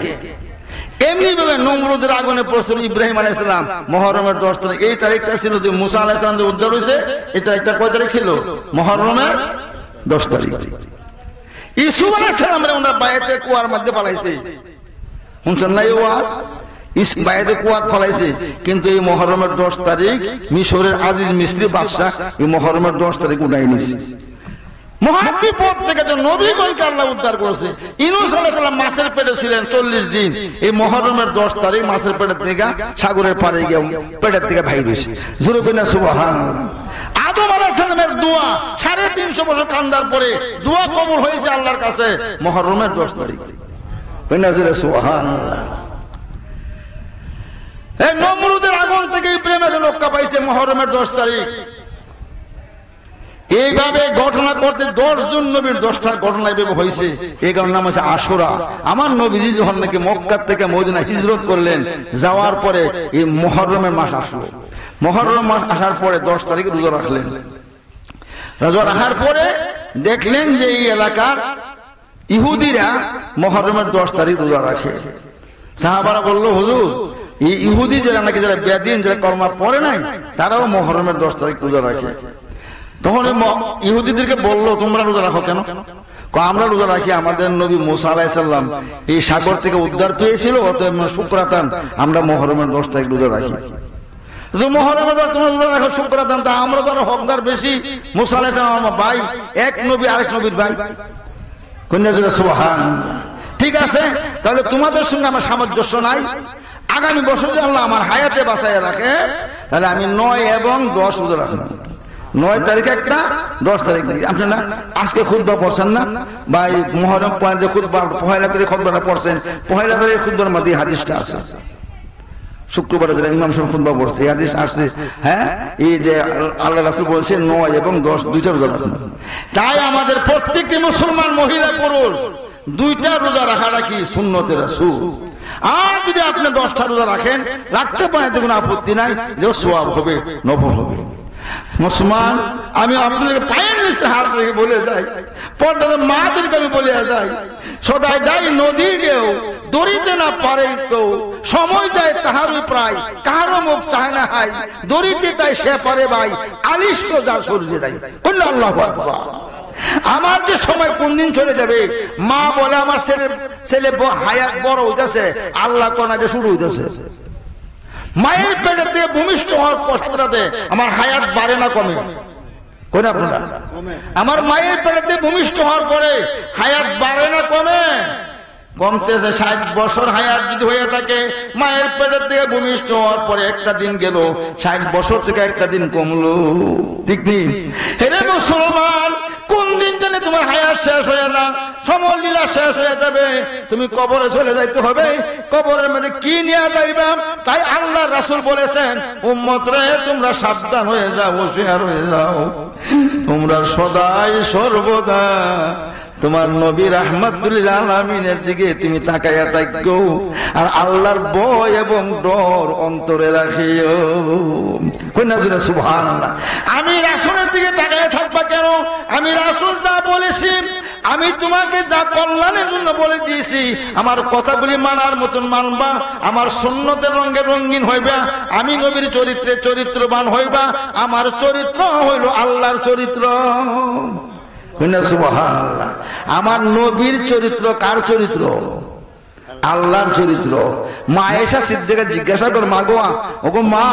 Speaker 1: এমনি ভাবে নমরুদের আগুনে পড়ছিল ইব্রাহিম আলাইহিস সালাম মুহররমের 10 তারিখ। এই তারিখটা ছিল যে মুসা আলাইহিস সালাম যে উদ্ধার হয়েছে, এই তারিখটা কয় তারিখ ছিল? মুহররমের 10 তারিখ। ইসুফ আলাইহিস সালামরে ওনারা বায়াতে কুয়ার মধ্যে পালাইছে, শুনছেন না? এই ওয়াজ বায়াতে কুয়ার ফলাইছে, কিন্তু এই মুহররমের 10 তারিখ মিশরের আজিজ মিসরি বাদশা এই মুহররমের 10 তারিখ উঠাই নিয়েছে। মহাবিপদ থেকে যে নবীগণকে আল্লাহ উদ্ধার করেছে। ইউনূস আলাইহিস সালাম মাছের পেটে ছিলেন 40 দিন, এই মুহররমের 10 তারিখ মাছের পেটের থেকে সাগরের পাড়ে গিয়ে পেটের থেকে বাইর হয়েছে। জোরে কইনা সুবহানাল্লাহ। আদম আলাইহিস সালামের দোয়া 350 বছর কান্দার পরে দোয়া কবুল হয়েছে আল্লাহর কাছে মুহররমের 10 তারিখ। কইনা জোরে সুবহানাল্লাহ। এই নমরুদের আগুন থেকে ইব্রাহিম রক্ষা পাইছে মুহররমের 10 তারিখ। এইভাবে ঘটনা করতে 10 জন নবীর 10টা ঘটনা এইভাবে হয়েছে। এই কারণে নাম আছে আশুরা। আমার নবীজি যখন নাকি মক্কা থেকে মদিনা হিজরত করলেন, যাওয়ার পরে এই মুহররমের মাস আসলো। মুহররম মাস আসার পরে 10 তারিখে রোজা রাখলেন। রোজা রাখার পরে দেখলেন যে এই এলাকার ইহুদিরা মুহররমের 10 তারিখ রোজা রাখে। সাহাবারা বলল, হুজুর এই ইহুদি যারা নাকি যারা বেদিন, যারা কলমা পড়ে নাই, তারাও মুহররমের 10 তারিখ রোজা রাখে। তখন ইহুদিদেরকে বললো, তোমরা রোজা রাখো কেন? আমরা রোজা রাখি, আমাদের নবী মুসা আলাইহিস সালাম এই সাগর থেকে উদ্ধার পেয়েছিল, অতএব শুকরাতান আমরা মুহররমের 10 তারিখ রোজা রাখি। মুহররমের তোমরা রোজা রাখো শুকরাতান, তা আমরা তো হকদার বেশি। মুসা আলাইহিস সালাম আমার ভাই, এক নবী আরেক নবীর ভাই। কন্যা জোরে সুবহানাল্লাহ। ঠিক আছে, তাহলে তোমাদের সঙ্গে আমার সামঞ্জস্য নাই। আগামী বছর যদি আল্লাহ আমার হায়াতে বাঁচাইয়া রাখে, তাহলে আমি 9 এবং 10 রোজা রাখলাম। 9 তারিখ একটা, 10 তারিখ। আপনারা আজকে খুতবা পড়ছেন না বা মুহররম পয়লা খুতবা, পয়লা তারিখ খুতবাটা পড়ছেন, পয়লা তারিখ খুতবার মধ্যে হাদিসটা আছে। শুক্রবারে যারা ইমাম সাহেব খুতবা পড়ছে হাদিস আসছে, হ্যাঁ, এই যে আল্লাহ রাসূল বলেছে 9 এবং 10 দুইটা রোজা রাখুন। তাই আমাদের প্রত্যেকটি মুসলমান মহিলা পুরুষ দুইটা রোজা রাখাটা কি সুন্নতে রাসূল। আর যদি আপনি 10টা রোজা রাখেন, রাখতে পারেন, কোনো আপত্তি নাই, যে সওয়াব হবে, নফল হবে। মুসলমান, আমি আপনাদের পায়ের নিচে হাত রেখে বলে যাই, পর্দার মাদেরকে আমি বলে যাই, সদাই যাই নদী ঢেউ দড়িতে না পারে কেউ, সময় যায় তাহারই প্রায়, কারো মুখ চায় না হাই, দড়িতে তাই সে পারে ভাই, আলিস্য যা শরীরে নাই। বললো আল্লাহু আকবার। আমার যে সময় কোন দিন চলে যাবে, মা বলে আমার ছেলে হায়াত বড় হইতেছে, আল্লাহ কোনাকে শুরু হইতেছে। মায়ের পেটের থেকে ভূমিষ্ঠ হওয়ার পশ্চাতে আমার হায়াত বাড়ে না কমে? কোন আপনারা আমার মায়ের পেটের থেকে ভূমিষ্ঠ হওয়ার পরে হায়াত বাড়ে না কমে? কমতেছে। 60 বছর হায়াত যদি হয়ে থাকে, মায়ের পেটের থেকে ভূমিষ্ঠ হওয়ার পরে একটা দিন গেল, 60 বছর থেকে একটা দিন কমলো, ঠিক নেই? হেরে মুসলমান, কোন দিন জানে তোমার হায়াত শেষ হয়ে না, সময় লীলা শেষ হয়ে যাবে, তুমি কবরে চলে যাইতে হবে। কবরের মধ্যে কি নিয়ে যাইবা? তাই আল্লাহ রাসূল বলেছেন, উম্মত রে তোমরা সাবধান হয়ে যাও, হুঁশিয়ার হয়ে যাও, তোমরা সদাই সর্বদা তোমার নবী রাহমাতুল লিল আলামিনের দিকে তুমি তাকায়া থাকো, আর আল্লাহর ভয় এবং ডর অন্তরে রাখিও। কইনা দিলে সুবহানাল্লাহ। আমি রাসূলের দিকে তাকায়া থাকবা কেন? আমি রাসূল যা বলেছি, আমি তোমাকে যা কল্যাণের জন্য বলে দিয়েছি, আমার কথাগুলি মানার মতন মানবা, আমার সুন্নতের রঙে রঙিন হইবা, আমি নবীর চরিত্রে চরিত্রবান হইবা। আমার চরিত্র হইল আল্লাহর চরিত্র। সুবহানাল্লাহ। আমার নবীর চরিত্র কার চরিত্র? আল্লাহর চরিত্র। মা আয়েশা সিদ্দিকা জিজ্ঞাসা কর, মা গো, ওগো মা,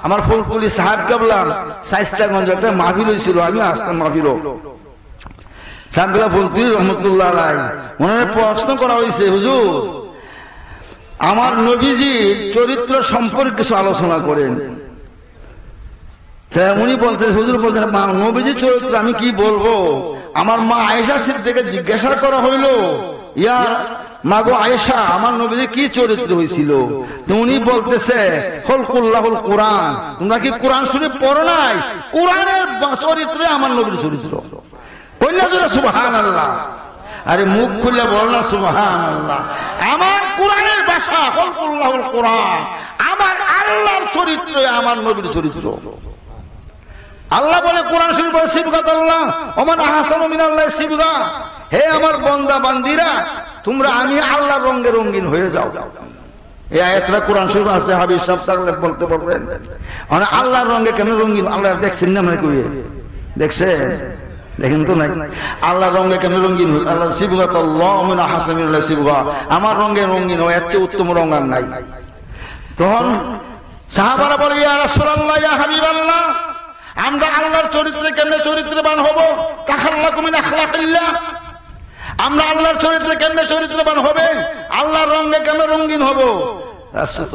Speaker 1: আমার ফুলকুলি সাহেব কাবলার সাইস্তাগঞ্জ একটা মাহফিল হয়েছিল, আমি আসতাম মাহফিল, সাদুল্লাহ ফুলকুলি রহমতুল্লাহ আলাইহি, ওনার প্রশ্ন করা হয়েছে, হুজুর আমার নবীজির চরিত্র সম্পর্কে কিছু আলোচনা করেন। উনি বলতেন, হুজুর বলতেন, নবীজির চরিত্র আমি কি বলবো? আমার মা আয়েশা সিদ্দিকা জিজ্ঞাসা করা হইল, ইয়া মা গো আয়েশা, আমার নবীজির কি চরিত্র হয়েছিল? তো উনি বলতেছে, খলকুল্লাহুল কোরআন, তোমরা কি কোরআন শরীফ পড়ো নাই? কোরআনের চরিত্র আমার নবীর চরিত্র। কইলা জোরে সুবহানাল্লাহ। আরে মুখ খুলে বলো না সুবহানাল্লাহ। আমার কোরআনের ভাষা খলকুল্লাহুল কোরআন, আমার আল্লাহর চরিত্র আমার নবীর চরিত্র। আল্লাহ বলে কোরআন শরীফ বলে, সিবগাতাল্লাহ ওমান আহসানু মিনাল্লাহি সিবগা, হে আমার বান্দা বান্দিরা, তোমরা আমি আল্লাহর রঙে রঙিন হয়ে যাও। এই আয়াতটা কোরআন শরীফ আছে, হাবিব সাহেব তাহলে বলতে পারবেন মানে আল্লাহর রঙে কেমন রঙিন? আল্লাহ দেখছেন না? মানে কই দেখছেন? দেখেন তো নাই। আল্লাহর রঙে কেমন রঙিন? আল্লাহ সিবগাতাল্লাহ ওমান আহসানু মিনাল্লাহি সিবগা, আমার রঙে রঙিন হয়, এর চেয়ে উত্তম রঙ আর নাই। তখন সাহাবারা বলে, ইয়া রাসূলুল্লাহ, ইয়া হাবিবাল্লাহ, আমরা আল্লাহর চরিত্রে কেমনে চরিত্রবান হব? তাখাল্লাকু মিন আখলাকিল্লাহ, আমরা আল্লাহর চরিত্রে কেমনে চরিত্রবান হবে? আল্লাহর রঙে কেমনে রঙিন হব?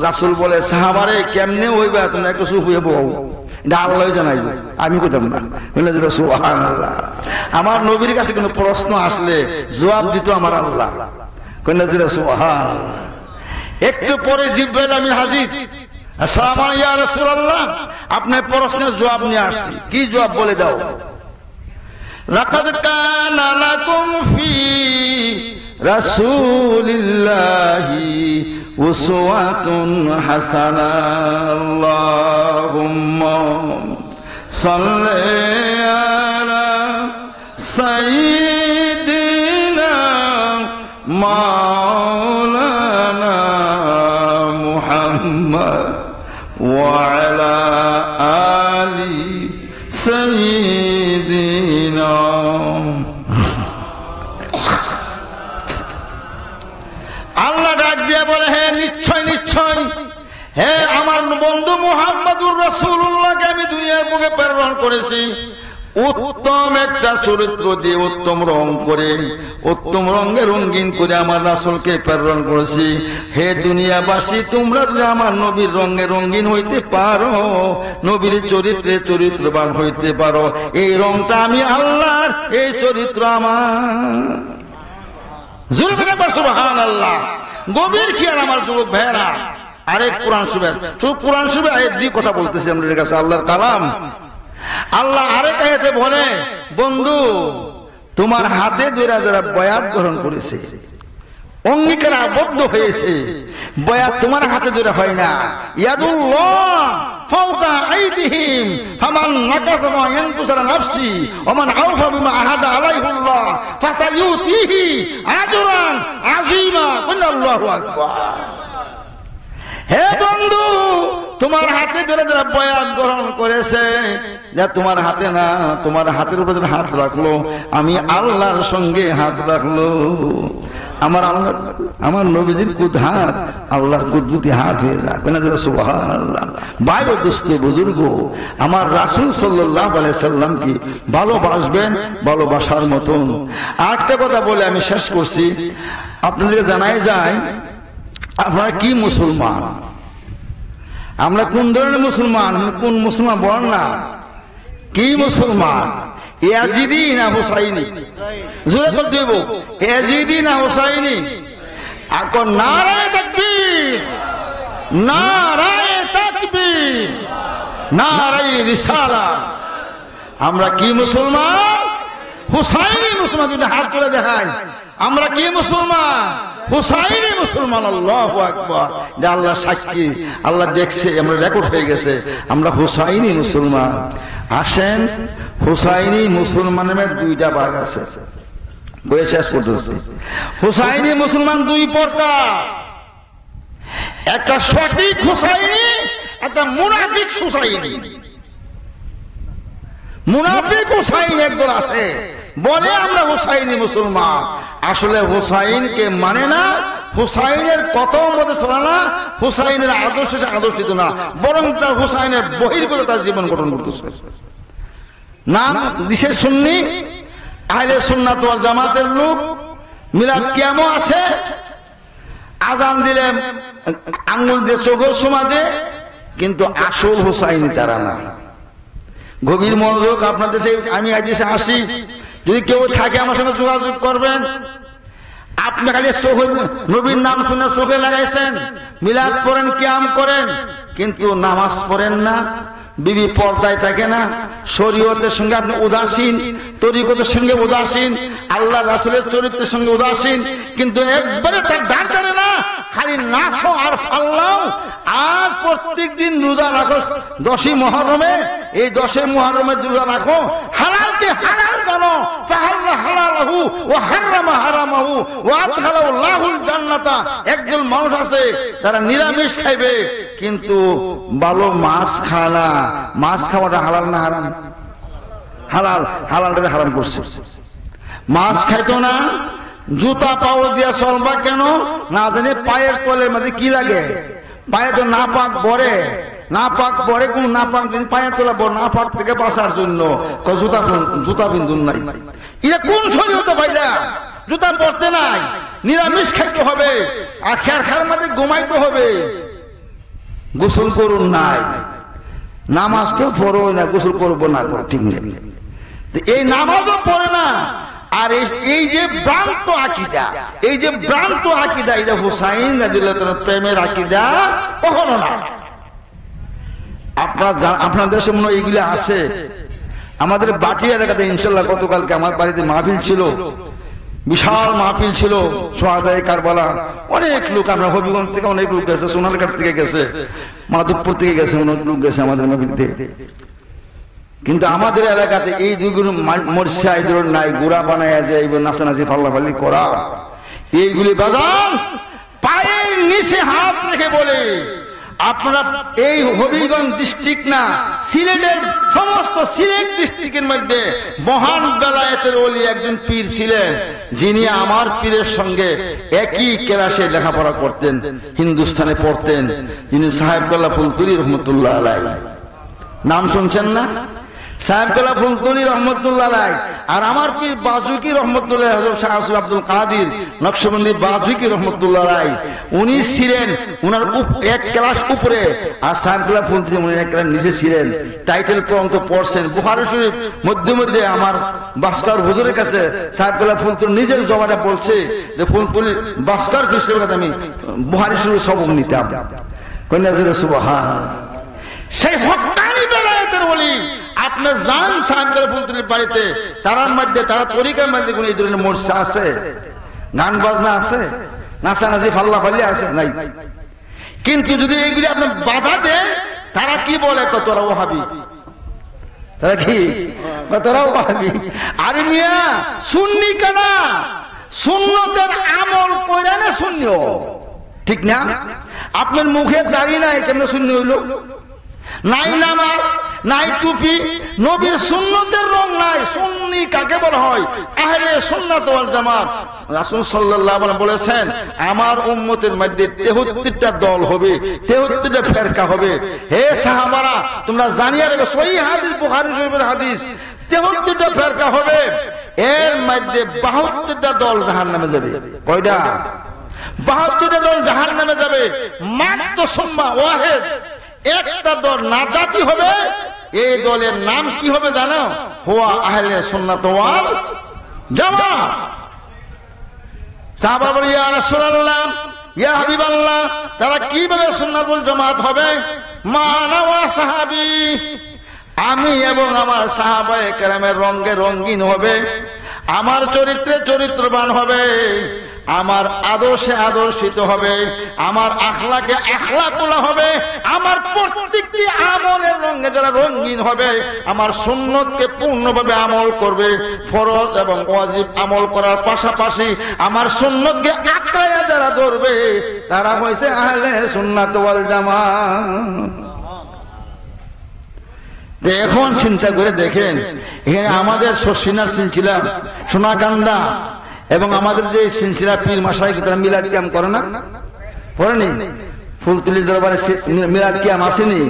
Speaker 1: রাসূল বলে, সাহাবারে কেমনে হইবা? তোমরা একটু চুপ হয়ে বউ, এটা আল্লাহই জানাইবে, আমি কইতাম না। বলে দিল সুবহানাল্লাহ। আমার নবীর কাছে কোনো প্রশ্ন আসলে জবাব দিত আমার আল্লাহ। কইনা দিল সুবহানাল্লাহ। একটু পরে জিবরাইল আমিন হাজির, আসসালামু আলাইকুম ইয়া রাসূলুল্লাহ, আপনার প্রশ্নের জবাব নিয়ে আসছি। কি জবাব বলে দাও? লাকাদ কানা লাকুম ফি রাসূলিল্লাহি উসওয়াতুন হাসানাহ, আল্লাহুম্মা সাল্লি আলা সাইয়্যিদিনা মাওলানা মুহাম্মদ وعلى آل سيدنا। আল্লাহ ডাক দিয়ে বলে, হে নিশ্চয় নিশ্চয়, হে আমার বন্ধু মুহাম্মদুর রাসূলুল্লাহকে আমি দুনিয়ার বুকে প্রেরণ করেছি উত্তম একটা চরিত্র দিয়ে, উত্তম রং করে, উত্তম রঙে রঙিন করে আমার রাসূলকে প্রেরণ করেছি। হে দুনিয়াবাসী, তোমরা যদি আমার নবীর রঙে রঙিন হইতে পারো, নবীর চরিত্রে চরিত্রবান হইতে পারো, এই রংটা আমি আল্লাহর, এই চরিত্র আমার। জোরে বলেন সুবহানাল্লাহ। গভীর খেয়াল আমার যুবক ভাইয়েরা, আরেক কোরআন শরীফ, শুধু কোরআন শরীফ আয়াত দিয়ে কথা বলতেছি আমাদের কাছে, আল্লাহর কালাম। আল্লাহ আরেক আয়াতে বলে, বন্ধু তোমার হাতে ধরে যারা বয়াত গ্রহণ করেছে, অঙ্গীকার আবদ্ধ হয়েছে, বয়াত তোমার হাতে ধরে হয় না। ইয়াদুল্লাহ ফাওকা আইদিহিম ফামান নাকাযা মা ইয়ানকুসু আলা নাফসি ওয়া মান আওফা বিমা আহাদা আলাইহুল্লাহ ফাসায়ুতিহি আজরান আযীমা। আল্লাহু আকবার। হে বন্ধু, তোমার হাতে ধরে যারা বয়াত গ্রহণ করেছে, যা তোমার হাতে না, তোমার হাতের উপর হাত রাখলো, আমি আল্লাহর সঙ্গে হাত রাখলো। আমার আল্লাহ, আমার নবীজির কুদ হাত আল্লাহর কুদরতি হাত হয়ে যাক না, যারা সুবহানাল্লাহ। ভাই ও দোস্ত বুজুর্গ, আমার রাসূল সাল্লাল্লাহু আলাইহি সাল্লাম কি ভালোবাসবেন, ভালোবাসার মতন। আরেকটা কথা বলে আমি শেষ করছি, আপনাদেরকে জানাই যায় আপনারা কি মুসলমান, আমরা কোন ধরনের মুসলমান, কোন মুসলমান বলেন না, কি মুসলমান, ইয়াজিদি না হুসাইনি? জোরে বলতে দেব, ইয়াজিদি না হুসাইনি? এখন নারায়ে তাকবীর, নারায়ে তাকবীর, নারায়ে রিসালাত। আমরা কি মুসলমান? হুসাইনি মুসলমান। যদি হাত তুলে দেখায় আমরা কি মুসলমান? হুসাইনি মুসলমান। আল্লাহু আকবার। যে আল্লাহ সাক্ষী, আল্লাহ দেখছে, আমরা রেকর্ড হয়ে গেছে, আমরা হুসাইনি মুসলমান। আসেন, হুসাইনি মুসলমানের দুইটা ভাগ আছে, বইয়ে শেষ করতেছি। হুসাইনি মুসলমান দুই প্রকার, একটা সঠিক হুসাইনি, একটা মুনাফিক হুসাইনি। মুনাফিক হুসাইন একদল আছে, বলে আমরা হুসাইনি মুসলমান, আসলে হুসাইনকে মানে না, হুসাইনের কথাও মতে চলে না, হুসাইনের আদর্শ আদর্শিত না, বরং তার হুসাইনের বহির্গত তার জীবন গঠন করতেছে। নাম দিছে সুন্নি, আহলে সুন্নাত ওয়াল জামাতের লোক, মিলাদ কিয়ামও আছে, আজান দিলে আঙ্গুল দিয়ে চোখের সমা দে, কিন্তু আসল হুসাইনি তারা না। গভীর মনোযোগ আপনাদের, আমি আজ আসি, যদি কেউ থাকে আমার সঙ্গে যোগাযোগ করবেন। আপনি খালি নবীর নাম শুনে চোখে লাগাইছেন, মিলাদ পড়েন, কিয়াম করেন, কিন্তু নামাজ পড়েন না, বিবি পর্দায় থাকে না, শরীয়তের সঙ্গে আপনি উদাসীন, তরিকতের সঙ্গে উদাসীন, আল্লাহ রাসূলের চরিত্রের সঙ্গে উদাসীন, কিন্তু একবারে তার দাঁড় ধরে না, খালি নাচো আর ফাল্লাও। আর প্রত্যেক দিন রোজা রাখো 10ই মুহররমে, এই 10ই মুহররমে রোজা রাখো, হালালকে হালাল জানো, ফাহাল্লা হালালাহু ওয়া হারামা হারামাহু ওয়া আদখালাহুল্লাহুল জান্নাতা। একজন মানুষ আছে তারা নিরামিষ খাইবে, কিন্তু ভালো মাছ খায় না। মাছ খাওয়াটা হালাল না হারাম? হালাল। হালালটাকে হারাম করছে। মাছ খাইতো না, জুতা পাও দিয়া চলবা কেন না জানে, পায়ের তলের মধ্যে কি লাগে, পায়ে তো না পাক বড়ে, না পাক বড়ে, কোন না পাক পায়ের তলা বড়, না পাক থেকে বাঁচার জন্য জুতা বিন্দুন নাই। এটা কোন শরীয়ত ভাইরা? জুতা পরতে নাই, নিরামিষ খাইতে হবে, আর খেয়ার খার মধ্যে ঘুমাইতে হবে, গোসল করুন নাই, নামাজ তো পড়ো না, গোসল করবো না, ঠিক নেই, এই নামাজও পড়ে না। আর এই যে ভ্রান্ত আকীদা, এই যে ভ্রান্ত আকীদা, এটা হুসাইন রাদিয়াল্লাহু তাআলা প্রেমের আকীদা কখনো না। আপনার দেশে মনে হয় এইগুলি আছে। আমাদের বাটি এলাকাতে ইনশাআল্লাহ গতকালকে আমার বাড়িতে মাহফিল ছিল, বিশাল মাহফিল ছিল, সোহাদায়ে কারবালা, অনেক লোক, আমরা হবিগঞ্জ থেকে অনেক লোক গেছে, সোনারঘাট থেকে গেছে, মাধবপুর থেকে গেছে, অনেক লোক গেছে আমাদের মাহফিলতে। কিন্তু আমাদের এলাকাতে এই দুইগুলো মরসা এই ধরনের নাই, গুড়া বানায় যায় নাচানাচি ফাল্লাফাল্লি করা, এইগুলি বাজান পায়ের নিচে হাত রেখে বলে আপনারা এই হবিগঞ্জ ডিস্ট্রিক্ট না, সিলেটের সমস্ত সিলেট ডিস্ট্রিক্টের মধ্যে মহান বেলায়েতের ওলি একজন পীর ছিলেন, যিনি আমার পীরের সঙ্গে একই ক্লাসে লেখাপড়া করতেন, হিন্দুস্তানে পড়তেন, যিনি সাহেব কাল্লা ফুলতুরি রহমতুল্লাহ আলাইহি। নাম শুনছেন না? সাহেব কাল্লা ফুলতুরি রহমতুল্লাহ আলাইহি। আর আমার পীর বাজুকি রহমতুল্লাহ, হযরত শাহ আসিফ আব্দুল কাদির নকশবন্দি বাজুকি রহমতুল্লাহ আলাইহি, উনি ছিলেন উনার এক ক্লাস উপরে, আর সাহেব কাল্লা ফুলতুরি উনি এক ক্লাস নিচে ছিলেন। টাইটেল পর্যন্ত পড়ছেন। বুখারী শরীফ মধ্যে মধ্যে আমার বাস্কার হুজুরের কাছে সাহেব কাল্লা ফুলতুরি নিজের জবানে বলছে যে ফুলতুরি বাস্কার হিসেবে আমি বুখারী শরীফ সবক নিতাম। কন্যা জোরে সুবহান। সেই হক্কানি বেলায়েতের ওলি আপনি যান সাহাবের পুত্রের বাড়িতে, তারার মধ্যে তারা তরিকার মধ্যে কোন এই ধরনের মোর্চা আছে, গান বাজনা আছে, নাচানাচি ফাল্লা ফাল্লি আছে নাই। কিন্তু যদি এইগুলি আপনি বাধা দেন, তারা কি বলে, তোরা ওহাবি, তারা কি তোরা ওহাবি। আরে মিয়া সুন্নি কেনা, সুন্নতের আমল কইরা না শূন্য, ঠিক না? আপনার মুখে দাঁড়িয়ে নাই কেন শূন্য হইল? নাই নামাজ, নাই টুপি, নবীর সুন্নতের রং নাই। সুন্নি কাকে বলা হয়? আহলে সুন্নাত ওয়াল জামাত। রাসূল সাল্লাল্লাহু আলাইহি ওয়াসাল্লাম বলেছেন, আমার উম্মতের মধ্যে 73টা দল হবে, 73টা ফিরকা হবে। হে সাহাবারা, তোমরা জানিয়ে রাখো, সহিহ হাদিস, বুখারী শরীফের হাদিস, 73টা ফিরকা হবে। এর মধ্যে 72টা দল জাহান্নামে যাবে। কয়টা? 72টা দল জাহান্নামে যাবে। মাত্র সুম্মা ওয়াহিদ, একটা দল নাজাতি হবে। এই দলের নাম কি হবে জানো? হুয়া আহলে সুন্নাত ওয়াল জামাত। সাহাবা বলে, ইয়া রাসূলুল্লাহ, ইয়া হাবিবাল্লাহ, তারা কিভাবে সুন্নাত ওয়াল জামাত হবে? মানা ওয়া সাহাবী, আমি এবং আমার সাহাবায়ে কেরামের রঙে রঙিন হবে, আমার চরিত্রে চরিত্রবান হবে, আমার আদর্শে আদর্শিত হবে, আমার আখলাকে আখলাকুলা হবে, আমার প্রত্যেকটি আমলের রঙে যারা রঙিন হবে, আমার সুন্নতকে পূর্ণভাবে আমল করবে, ফরজ এবং ওয়াজিব আমল করার পাশাপাশি আমার সুন্নতকে আঁকড়াইয়া যারা ধরবে, তারা হয়েছে আহলে সুন্নাত ওয়াল জামাত। এখন চিন্তা করে দেখেন, এখানে আমাদের শশিনার সিলসিলা, সোনাকান্দা এবং আমাদের যে সিলসিলা পীর মাশায়েখ, তারা মিলাদ কিয়াম করে না? পড়েনি? ফুলতুলি দরবারে মিলাদ কিয়াম আসেনি?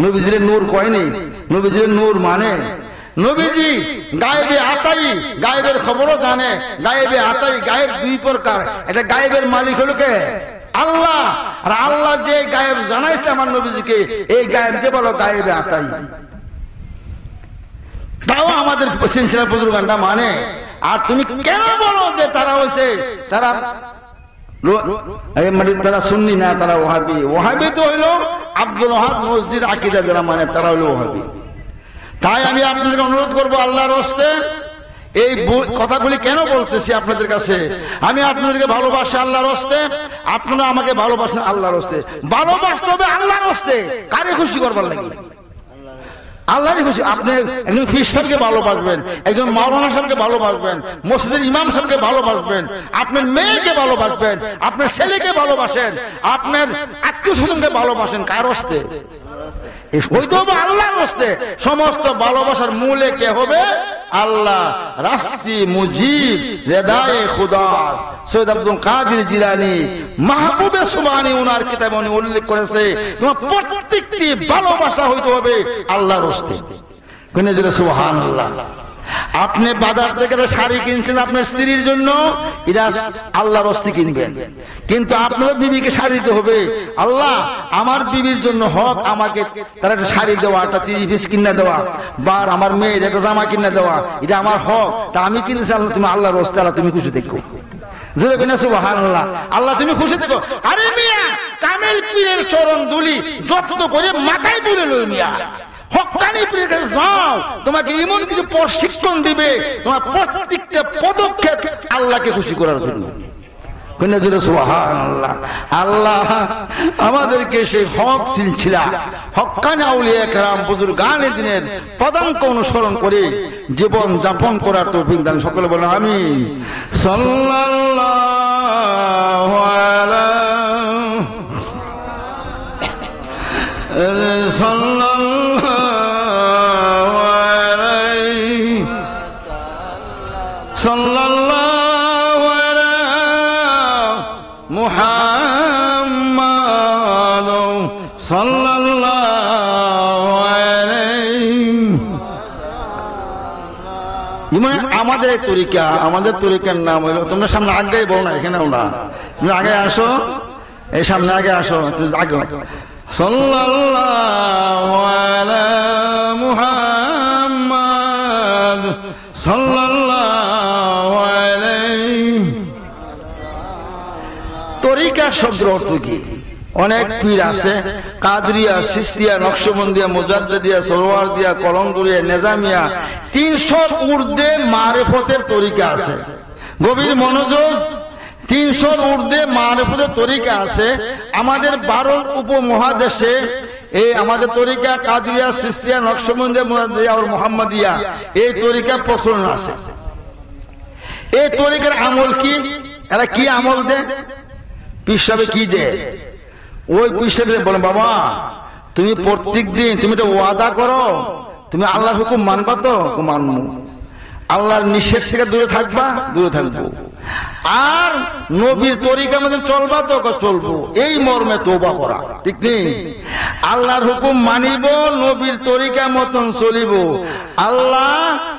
Speaker 1: নবীজির নূর কয়নি? নবীজির নূর মানে নবীজি গায়েবে আতাই, গায়েবের খবরও জানে। গায়েবে আতাই, গায়েব দুই প্রকার। এটা গায়েবের মালিক হলো কে? আল্লাহ। আর আল্লাহ যে গায়েব জানাইছে আমার নবীজিকে, এই গায়েবকে বলো গায়েবে আতাই। তাও আমাদের সিলসিলা বুজুর্গানরা মানে। আর তুমি কেন বলো যে তারা হয়েছে, তারা তারা সুন্নি না, তারা ওহাবি? ওহাবি তো হইলো আব্দুল ওহাব মসজিদ আকীদা যারা মানে, তারা হইলো ওহাবি। তাই আমি আপনাদেরকে অনুরোধ করবো, আল্লাহর রাস্তে এই কথাগুলি কেন বলতেছি আপনাদের কাছে? আমি আপনাদেরকে ভালোবাসি আল্লাহর রাস্তে, আপনারা আমাকে ভালোবাসেন আল্লাহর রাস্তে। ভালোবাসতে হবে আল্লাহর রাস্তে। কারে খুশি করবার লাগে? আল্লাহরই খুশি। আপনি একজন পীর সাহেবকে ভালোবাসবেন, একজন মাওলানা সাহেবকে ভালোবাসবেন, মসজিদের ইমাম সাহেবকে ভালোবাসবেন, আপনার মেয়েকে ভালোবাসবেন, আপনার ছেলেকে ভালোবাসেন, আপনার আত্মীয় স্বজনকে ভালোবাসেন। কার রাস্তে? হইতে হবে আল্লাহর রাস্তে। সমস্ত ভালোবাসার মূলে কে হবে? আল্লাহ। রাস্তি মুজিব রেদায়ে খুদাস। সৈয়দ আব্দুল কাদের জিলানী মাহবুবে সুবহানী ওনার কিতাবে উনি উল্লেখ করেছে, তোমার প্রত্যেকটি ভালোবাসা হইতে হবে আল্লাহর রাস্তে। কোনে জোরে সুবহানাল্লাহ। আপনি বাজার থেকে শাড়ি কিনছেন আপনার স্ত্রীর জন্য, এটা আল্লাহর রাস্তে কিনবেন। কিন্তু আপনার বিবিকে শাড়ি দিতে হবে, আল্লাহ আমার বিবির জন্য হক আমাকে তার একটা শাড়ি দেওয়া, একটা 30 পিস কিনে দেওয়া, বা আমার মেয়ের একটা জামা কিনে দেওয়া, এটা আমার হক। তা আমি কিনেছি, আল্লাহ তুমি আল্লাহর রাস্তে, আল্লাহ তুমি খুশি দেখো। সুবহানাল্লাহ। আল্লাহ তুমি খুশি দেখো। আরে মিয়া, কামেল পীরের চরণ ধুলি যত্ন করে মাথায় তুলে লই মিয়া। হক্কানি পীরের কাছে যাও, তোমাকে এমন কিছু প্রশিক্ষণ দিবে, তোমার প্রত্যেকটা পদক্ষেপ আল্লাহকে খুশি করার জন্য। সুবহানাল্লাহ। আল্লাহ আমাদেরকে সেই হক সিলসিলা, হক্কানি আউলিয়া কেরাম, বুজুর্গানে দ্বীনের পদাঙ্ক অনুসরণ করে জীবন যাপন করার তৌফিক দান। সকলে বলেন আমিন। সাল্লাল্লাহু আলাইহি সাল্লাল্লাহু মুহাম্মাদ সাল্লাল্লাহু আলাইহি। আমাদের এই তরিকা, আমাদের তরিকার নাম হলো, তোমরা সামনে আগে বলো না, এখানেও না, তুমি আগে আসো, এই সামনে আগে আসো, আগে সাল্লাল্লাহু আলা মুহাম্মাদ সাল্লাল্লাহু আলাইহি। তরিকা শব্দের অর্থ কি? অনেক পীর আছে, কাদরিয়া, সিস্তিয়া, নকশবন্দিয়া, মুজাদ্দিদিয়া, সরওয়ারদিয়া, কলমদুরিয়া, নেজামিয়া, 300 ঊর্ধ্বে মারিফতের তরিকা আছে। গভীর মনোযোগ, 300 ঊর্ধ্বে মারিফতের তরিকা আছে। আমাদের 12 উপমহাদেশে এই আমাদের তরিকা কাদরিয়া, সিস্তিয়া, নকশবন্দিয়া, মুজাদ্দিদিয়া আর মুহাম্মাদিয়া এই তরিকা প্রচলন আছে। এই তরিকার আমল কি? এরা কি আমল দেয়? পীর সাহেব কি দেয়? ওই পীর সাহেব বলেন, বাবা তুমি প্রত্যেক দিন তুমি তো ওয়াদা করো, তুমি আল্লাহর হুকুম মানবা তো? মানবো। আল্লাহর নিষেধ থেকে দূরে থাকবা? দূরে থাকবো। আর নবীর তরিকা মধ্যে চলবা তো? চলবো। এই মর্মে তওবা করা, ঠিক নেই? আল্লাহর হুকুম মানিব, নবীর তরিকা মতন চলিব। আল্লাহ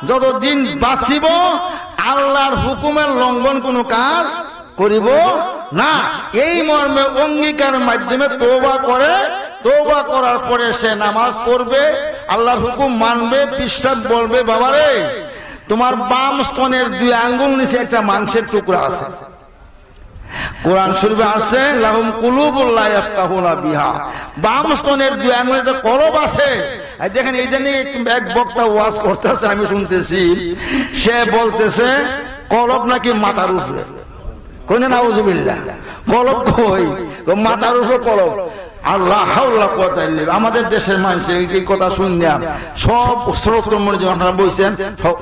Speaker 1: যতদিন বাঁচিব আল্লাহর হুকুমের লঙ্ঘন কোনো কাজ করিব না। এই মর্মে অঙ্গীকার মাধ্যমে তওবা করে, তওবা করার পরে সে নামাজ পড়বে, আল্লাহর হুকুম মানবে। বিশ্বাস বলবে, বাবারে তোমার বাম স্তনের 2 আঙ্গুল নিচে একটা মাংসের টুকরা আছে। কোরআন শরীফে আছে, লাহুম কুলুবুল লা ইয়াফকাহুনা বিহা, বাম স্তনের 2 আঙ্গুলে কলব আছে। দেখেন এই জন্য এক বক্তা ওয়াজ করতেছে, আমি শুনতেছি, সে বলতেছে কলব নাকি মাথার উপরে। কোন নাউজুবিল্লাহ, কলব কই? মাথার উপরে কলব। আল্লাহ হাওলা কুওয়াতা ইল্লা বিল্লাহ। আমাদের দেশের মানুষ এই কথা শুনিয়া সব শ্রোতা মনে আপনারা বলছেন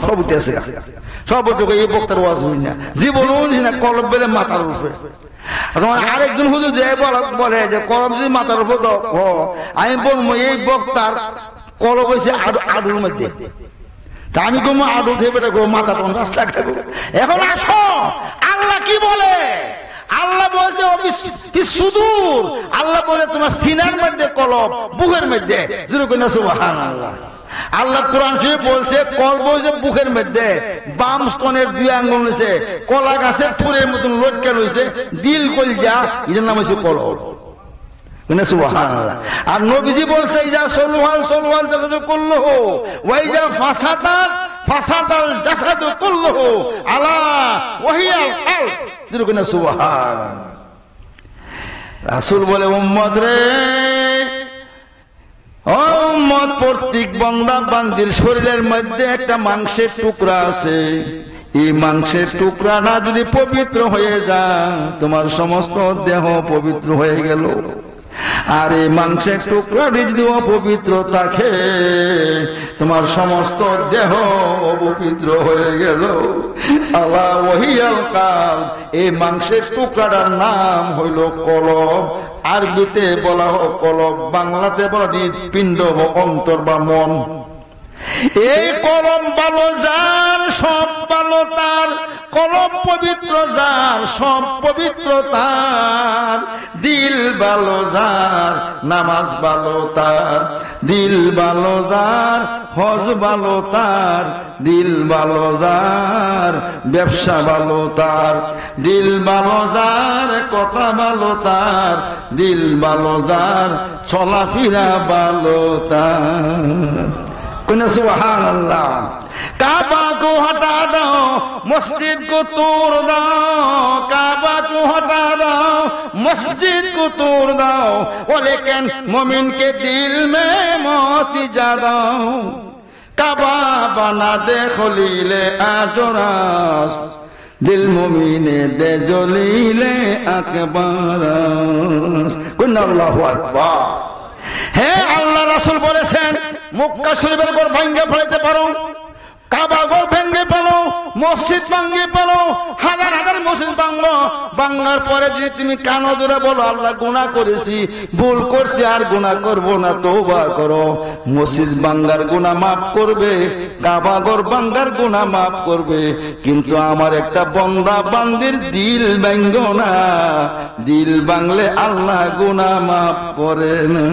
Speaker 1: সব উঠে আছে, সব উঠে এই বক্তার ওয়াজ হই না, জীবনও না কলব বেলে মাথার উপরে। আরেকজন হুজুর যে বলে যে কলব যদি মাথার উপর, আমি বলবো এই বক্তার কলব হয়েছে আডুর মধ্যে। তা আমি কমো আডু থেকে বেটা মাথা তখন রাস্তা এখন আসো আল্লাহ কি বলে। আল্লাহ বলছে সুদূর, আল্লাহ বলে তোমার সিনার মধ্যে কলব, বুকের মধ্যে। সুবহানাল্লাহ। আল্লাহ কোরআন শরীফে বলছে কলব যে বুকের মধ্যে, বাম স্তনের 2 আঙ্গুল নিচে কলা গাছের ফুলের মতন লটকে রয়েছে, দিল কলজা, এর নাম হচ্ছে কলব। সুবহানাল্লাহ। আর নবীজি বলছে ইজা সলওয়াল সলওয়াল জাসাদু কুল্লুহু ওয়া ইজা ফাসাদাত ফাসাদাল জাসাদু কুল্লুহু আলা ওয়াহিয়াল কলব। যেরকম সুবহানাল্লাহ। রাসূল বলে, উম্মত রে, ও উম্মত, প্রত্যেক বান্দা বান্দির শরীরের মধ্যে একটা মাংসের টুকরা আছে। এই মাংসের টুকরাটা যদি পবিত্র হয়ে যায় তোমার সমস্ত দেহ পবিত্র হয়ে গেল। আর এই মাংসের টুকরাটি যদি অপবিত্র থাকে তোমার সমস্ত দেহ অপবিত্র হয়ে গেল। আলা ওয়াহিয়াল কালব, এই মাংসের টুকরাটার নাম হইল কলব। আরবিতে বলা হয় কলব, বাংলাতে বলা হৃৎপিণ্ড বা অন্তর বা মন। এই কলব ভালো যার সব ভালো তার, কলব পবিত্র যার সব পবিত্র তার। দিল ভালো যার নামাজ ভালো তার, দিল ভালো যার হজ ভালো তার, দিল ভালো যার ব্যবসা ভালো তার, দিল ভালো যার কথা ভালো তার, দিল ভালো যার চলাফেরা ভালো তার। সুবহানাল্লাহ। काबा को हटा दो, मस्जिद को तोड़ दो, काबा को हटा दो, मस्जिद को तोड़ दो, वो लेकिन मोमिन के दिल में मोती ज्यादा। काबा बना दे खलीले आजरास, दिल मोमिने दे जलीले আকবারাস। আল্লাহু আকবার। হে আল্লাহ রাসূল বলেছেন মক্কা শরীফের ঘর ভাঙে ফেলতে পারো, কাবা ঘর ভেঙে ফেলো, মসজিদ ভাঙিয়ে ফেলো, হাজার হাজার মসজিদ ভাঙলো। ভাঙার পরে যদি তুমি কানো ধরে বলো আল্লাহ গুনাহ করেছি, ভুল করছি, আর গুনাহ করব না, তওবা করো, মসজিদ ভাঙার গুনাহ মাফ করবে, কাবা ঘর ভাঙার গুনাহ মাফ করবে। কিন্তু আমার একটা বান্দা বান্দির দিল ভাঙো না, দিল ভাঙলে আল্লাহ গুনাহ মাফ করে না।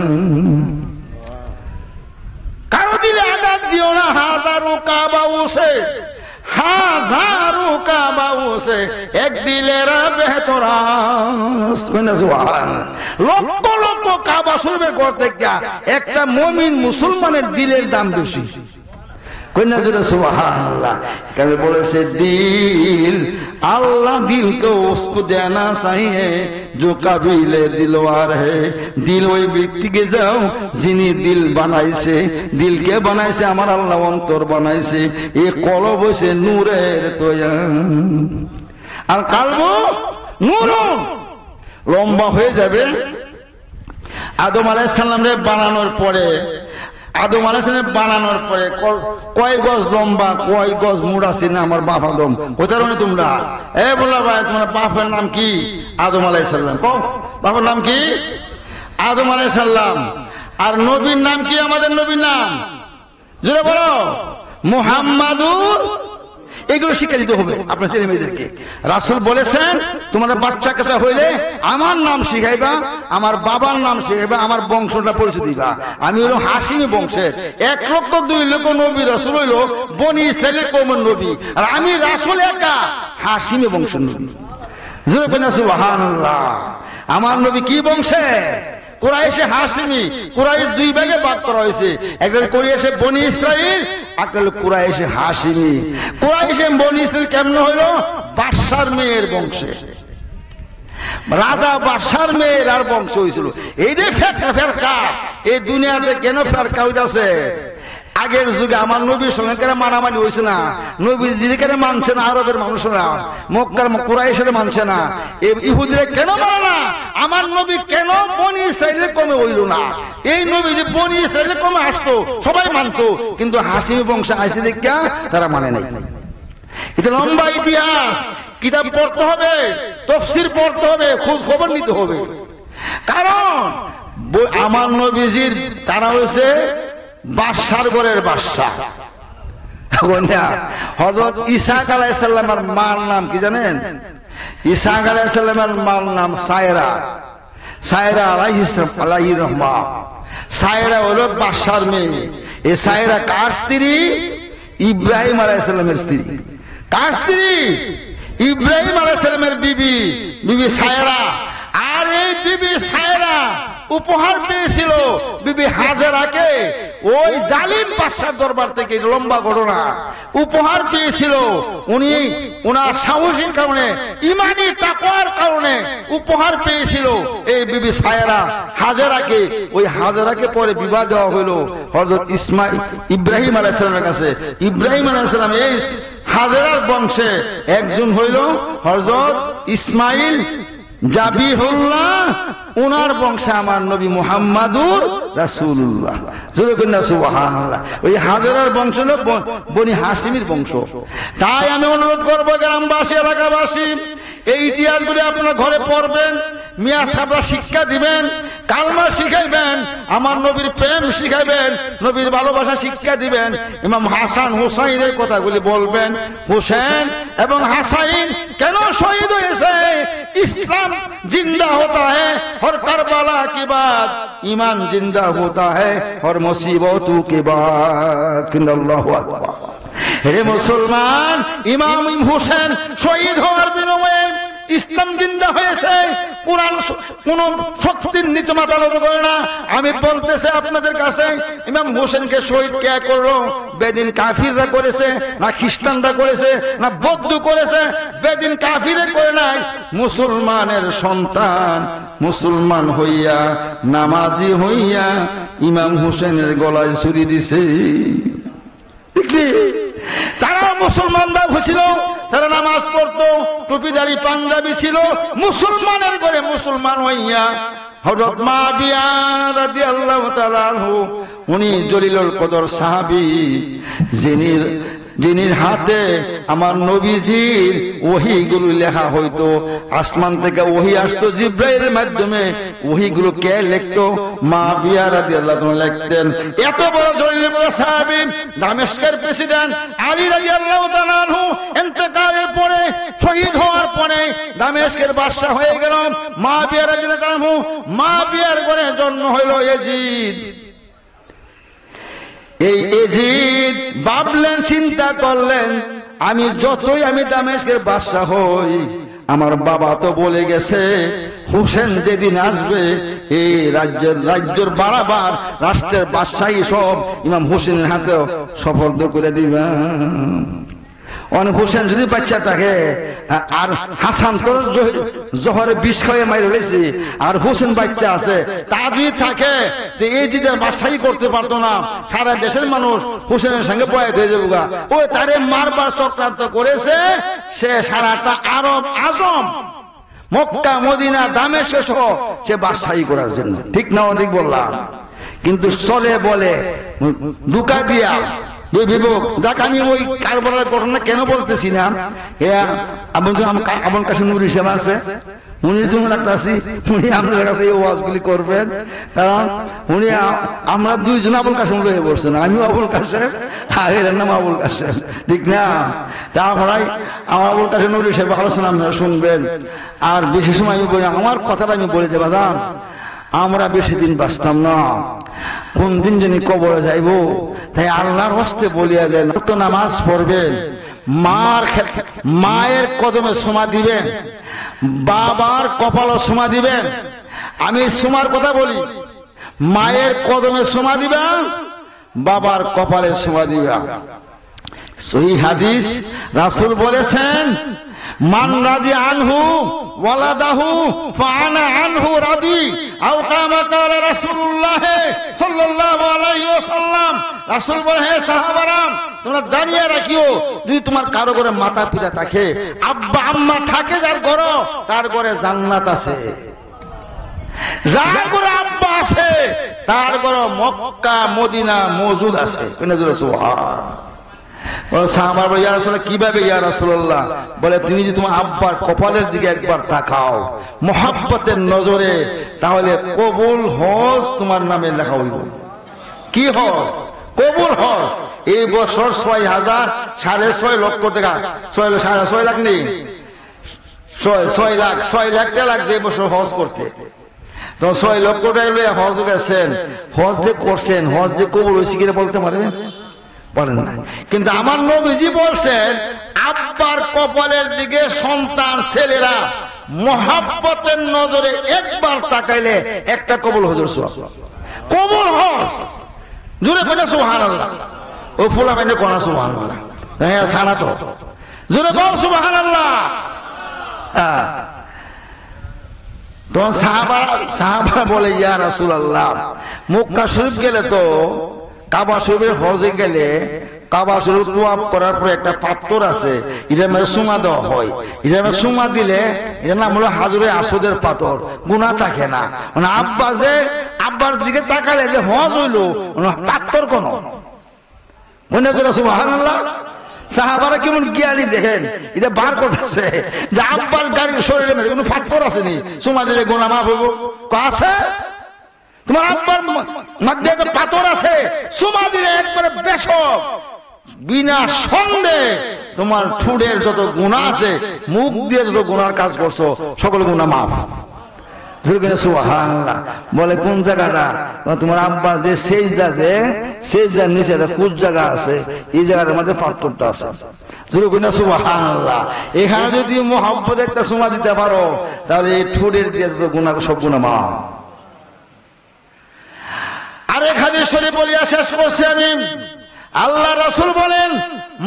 Speaker 1: কারো দিলে আঘাত দিও না। হাজারো কাবা উসে, হাজারো কাবা উসে এক দিলের বেহতরা। লক্ষ লক্ষ কাবা শরীফের করতে গিয়া একটা মুমিন মুসলমানের দিলের দাম বেশি। কন্যা জোরে সুবহানাল্লাহ। কেন বলেছে দিল अल्लाह दिल को उसको देना चाहिए जो काबिले दिलवार है। दिल ওই ব্যক্তিকে যাও যিনি দিল বানাইছে। দিল কে বানাইছে? আমার আল্লাহ অন্তর বানাইছে। এই কলব হইছে নূরের তৈয়া, আর কালবু নূর। লম্বা হয়ে যাবে। আদম আলাইহিস সালামের বানানোর পরে, আদম আলাইহিস সালাম বানানোর পরে কয় গজ লম্বা কয় গজ মুড়া ছিল আমার বাপ আদম। কোথায় রনে তোমরা? এ বললা ভাই তোমার বাপের নাম কি? আদম আলাইহিস সালাম। কও বাবার নাম কি? আদম আলাইহিস সালাম। আর নবীর নাম কি? আমাদের নবীর নাম জোরে বলো, মুহাম্মাদুর। এগুলো শিক্ষা দিতে হবে আপনার ছেলে মেয়েদেরকে। রাসূল বলেছেন তোমাদের বাচ্চা কাচ্চা হইলে আমার নাম শিখাইবা, আমার বাবার নাম শিখাইবা, আমার বংশটা পরিচয় দিবা। আমি হইল হাশিমি বংশের, 1 লক্ষ 2 লক্ষ নবী রাসূল হইল বনি ইসরাইলের কওমের নবী, আর আমি রাসূল একা হাশিমি বংশের নবী। জোরে বলেন সুবহানাল্লাহ। আমার নবী কি বংশে? কুরাইশে হাশিমি। কুরাইশ 2 ভাগে ভাগ করা হয়েছে, একটা কুরাইশে বনি ইসরাইল, একটা কুরাইশে হাশিমি। কুরাইশে বনি ইসরাইল কেমন হলো? বাদশার মেয়ের বংশে, রাজা বাদশার মেয়ের আর বংশ হয়েছিল। এই যে ফেরকা, এই দুনিয়াতে কেন ফেরকা হইতাছে? আগের যুগে আমার নবীর সঙ্গে কেন মারামারি হয়েছে না? নবীজির কেন মানছে না আরবের মানুষরা? মক্কার কুরাইশের মানছে না। ইহুদিরা কেন মানে না? আমার নবী কেন বনি ইসরাইলের কমে হইল না? এই নবী যে বনি ইসরাইলের কমে আসতো সবাই মানতো, কিন্তু হাশিমি বংশে আসে দেখা তারা মানে নাই। এটা লম্বা ইতিহাস, কিতাব পড়তে হবে, তাফসীর পড়তে হবে, খোঁজ খবর নিতে হবে। কারণ আমার নবীজির তারা হয়েছে বাদশার ঘরের বাদশা। হযরত ঈসা আলাইহিস সালামের মার নাম কি জানেন? ঈসা আলাইহিস সালামের মার নাম সায়রা। সায়রা আলাইহিস রহমান। সায়রা হলো বাদশার মেয়ে। এই সায়রা কার স্ত্রী? ইব্রাহিম আলাইহিস সালামের স্ত্রী। কার স্ত্রী? ইব্রাহিম আলাইহিস সালামের বিবি, বিবি সায়রা। আর এই বিবি সায়রা উপহার পেয়েছিল বিবি হাজেরাকে ওই জালিম বাদশার দরবার থেকে। লম্বা ঘটনা। উপহার পেয়েছিল উনি, ওনার সাহসের কারণে, ইমানি তাকওয়ার কারণে উপহার পেয়েছিল এই বিবি সায়রা হাজেরাকে। ওই হাজেরাকে পরে বিবাহ দেওয়া হলো হযরত ইব্রাহিম আলাইহিস সালামের কাছে। ইব্রাহিম আলাইহিস সালাম এই হাজেরার বংশে একজন হইল হযরত ইসমাইল জাবিহুল্লাহ, উনার বংশে আমার নবী মুহাম্মাদুর রাসূলুল্লাহ। সুবহানাল্লাহ। ওই হাজেরার বংশ হলো বনি হাশিমির বংশ। তাই আমি অনুরোধ করবো গ্রামবাসী, এলাকাবাসী, এই ইতিহাসগুলি আপনারা ঘরে পড়বেন, মিয়া সাহেবরা শিক্ষা দিবেন, কালমা শিখাইবেন, আমার নবীর প্রেম শিখাইবেন, নবীর ভালোবাসা শিক্ষা দিবেন। ইমাম হাসান হুসাইনের কথাগুলি বলবেন। হুসেন এবং হাসাইন কেন শহীদ হয়েছে? ইসলাম जिंदा होता है और करबला के बाद ईमान जिंदा होता है और मुसीबतों के बाद। अल्लाहु अकबर। हे मुसलमान, इमाम हुसैन शहीद হওয়ার বিনিময়ে ইসলাম জিন্দা হয়েছে। কুরআন কোন শক্তির নিচে মাথা নত করে না। আমি বলতেছি আপনাদের কাছে, ইমাম হোসেনকে শহীদ কে করলো? বেদিন কাফিররা করেছে, না খ্রিস্টানরা করেছে, না বৌদ্ধ করেছে? বেদিন কাফিরে করে নাই। মুসলমানের সন্তান মুসলমান হইয়া, নামাজি হইয়া ইমাম হোসেনের গলায় ছুরি দিছে। তারা মুসলমানরা ছিল, তারা নামাজ পড়তো, টুপিদারি পাঞ্জাবি ছিল, মুসলমানের ঘরে মুসলমান হইয়া হযরত মাবিয়া রাদিয়াল্লাহু তাআলা আনহু, উনি জলিলুল কদর সাহাবী, যিনি হাতে আমার নবীজির ওহীগুলো লেখা হইতো। আসমান থেকে ওহী আসতো জিবরাইলের মাধ্যমে। ওহীগুলো কে লিখতো? মাবিয়া রাদিয়াল্লাহু তাআলা লিখতেন। এত বড় জলিলুল কদর সাহাবী, দামেস্কের প্রেসিডেন্ট আলী রাদিয়াল্লাহু তাআলা আনহু ইন্তেকালের পরে, শহীদ হওয়ার পরে দামেস্কের বাদশা হয়ে গেল মাবিয়া রাদিয়াল্লাহু তাআলা আনহু। মাবিয়ার ঘরে জন্ম হইল ইয়াজিদ। এই ইয়াজিদ ভাবলেন, চিন্তা করলেন, আমি যতই দামেস্কের বাদশা হই, আমার বাবা তো বলে গেছে হোসেন যেদিন আসবে এই রাজ্যের বাড়াবার রাষ্ট্রের বাদশাহী সব ইমাম হোসেনের হাতেও সুপর্দ করে দিবেন। অনেক হোসেন যদি বাচ্চা থাকে আর হাসান তো জহরে বিষ খাইয়ে মাইর হয়েছে আর হোসেন বাচ্চা আছে তা যদি থাকে এই জিদের বাদশাহী করতে পারতো না, সারা দেশের মানুষ হোসেনের সঙ্গে বয়াত হয়ে যাবো গা। ওই তারে মারবার চক্রান্ত করেছে সে সারাটা আরব আজম মক্কা মদিনা দামেস্ক সহ সে বাদশাহী করার জন্য। ঠিক না অধিক বললাম? কিন্তু চলে বলে দুকা দিয়া যাকে আমি ওই কারবারের ঘটনা কেন বলতেছি না, আমার কাছে নুর হিসেবে আছে, উনি তুমি লাগতেছি উনি আপনার কাছে এই ওয়াজগুলি করবেন, কারণ উনি আমরা দুইজন আবুল কাসেম হয়ে পড়ছেন, আমিও আবুল কাসেম আর এর নাম আবুল কাসেম, ঠিক না? তারপরে আমার আবুল কাসেম নুর হিসেবে আলোচনা আপনারা শুনবেন। আর বেশি সময় আমি বলি, আমার কথাটা আমি বলে দেবা যান, আমরা বেশি দিন বাঁচতাম না, কোন দিন জানি কবরে যাইব। তাই আল্লাহর হস্তে বলিয়া দেন, তো নামাজ পড়বেন, মায়ের কদমে সমা দিবেন, বাবার কপালে সমা দিবেন। আমি সুমার কথা বলি, মায়ের কদমে সমা দিবেন, বাবার কপালে সমা দিবেন। সহিহ হাদিস, রাসূল বলেছেন মান রাদি আনহু ওয়ালাদাহু ফাআনা আনহু রাদি, আও কামা ক্বালা রাসূলুল্লাহ সাল্লাল্লাহু আলাইহি ওয়াসাল্লাম। রাসূল বলেন, হে সাহাবারা তোমরা জানিয়ে রাখিও, যদি তোমার কারো ঘরে মাতা পিতা থাকে, আব্বা আম্মা থাকে যার ঘরে, তার ঘরে জান্নাত আছে। যার ঘরে আব্বা আছে তার ঘরে মক্কা মদিনা মওজুদ আছে। সুবহানাল্লাহ। কিভাবে ইয়া রাসূলুল্লাহ? বলে তুমি যদি তোমার আব্বার কপালের দিকে একবার তাকাও মোহাব্বতের নজরে, তাহলে কবুল হজ তোমার নামে লেখা হইব। কি হজ? কবুল হজ। এই বছর ৬,০০০ ৬.৫ লক্ষ টাকা, ৬.৫ লাখ নেই, ৬ লাখ লাগবে এই বছর হজ করতে। তো ৬ লক্ষ টাকা হজ গেছেন, হজ যে করছেন, হজ যে কবুল হয়েছে কিনা বলতে পারবেন? বলেন না। কিন্তু আমার নবীজি বলছেন আব্বার কপালের দিকে সন্তান ছেলেরা মোহাব্বতের নজরে একবার তাকাইলে একটা কবুল হজর সওয়াব, কবুল হজ। জোরে বলে সুবহানাল্লাহ। ও ফুলা বাইনে কোনা সুবহানাল্লাহ। হ্যাঁ সানা তো জোরে বল সুবহানাল্লাহ। তখন সাহাবারা বলে ইয়া রাসূলুল্লাহ, মক্কা শরীফ গেলে তো কাবা শরীফের হজে গেলে কাবা শরীফ তোয়াফ করার পরে একটা পাথর আছে, এটার মধ্যে সুমা দেওয়া হয়। এটার মধ্যে সুমা দিলে এটার নাম হলো হাজরে আসদের পাথর, গুনাহ থাকে না। মানে আব্বা যে আব্বার দিকে তাকালে যে হজ হইলো, পাথর কোন মনে হচ্ছে সুবহানাল্লাহ। সাহাবারা কেমন জ্ঞানী দেখেন, এটা বার করতেছে যে আব্বার গাড়ির শরীরের মধ্যে কোনো পাথর আসেনি, সুমা দিলে গুনাহ মাফ হইব। আছে তোমার আব্বার মধ্যে একটা পাথর আছে, সুমা দিলে একবারে বেশক বিনা সন্দেহে তোমার ঠুটের যত গুনাহ আছে, মুখ দিয়ে যত গুনার কাজ করছো, সকল গুনাহ মাফ। সুবহানাল্লাহ। বলে কোন জায়গাটা? তোমার আব্বার যে সেজদা দে, সেজদার নিচে একটা কোন জায়গা আছে, এই জায়গাটার মধ্যে পাথরটা আছে। সুবহানাল্লাহ। এখানে যদি মোহাব্বত একটা সুমা দিতে পারো, তাহলে এই ঠুটের দিয়ে যত গুনাহ, সব গুনাহ মাফ। আরেক হাদিস শরীফ বলিয়া শেষ করছি আমি। আল্লাহ রাসূল বলেন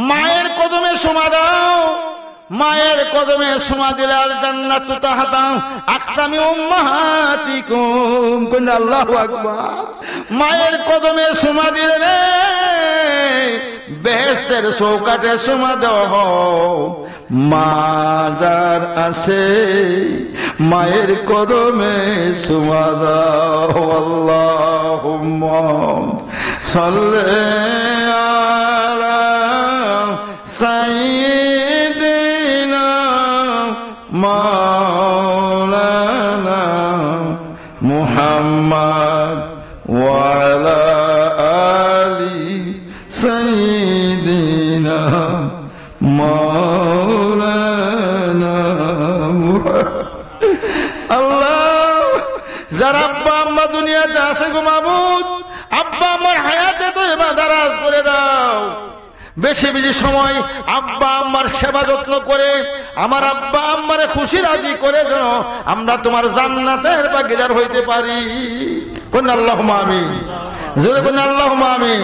Speaker 1: মায়ের কদমে সমা দাও, মায়ের কদমে সমা দিলে আল জান্নাতু তাহতা আকদামি উম্মাহাতিকুম। কোন আল্লাহু আকবার। মায়ের কদমে সমা দিলে বেহেশতের চৌকাঠে সমা দাও। মাদার আছে মায়ের কদমে সমা দাও। আল্লাহুম্মা সাল্লি আলা সাইয়্যিদিনা মাওলানা মুহাম্মদ ওয়া আলা আলি সাইয়্যিদিনা মাওলানা আল্লাহ। যারা আব্বা আম্মা দুনিয়াতে আছে গো মাবুদ, আব্বা আমার হায়াতে তো এবার দারাজ করে দাও, বেশি বেশি সময় আব্বা আম্মার সেবা যত্ন করে আমার আব্বা আম্মারে খুশি রাজি করে যেন আমরা তোমার জান্নাতের ভাগীদার হইতে পারি। কোন আল্লাহুম্মা আমিন, জোরে কোন আল্লাহুম্মা আমিন।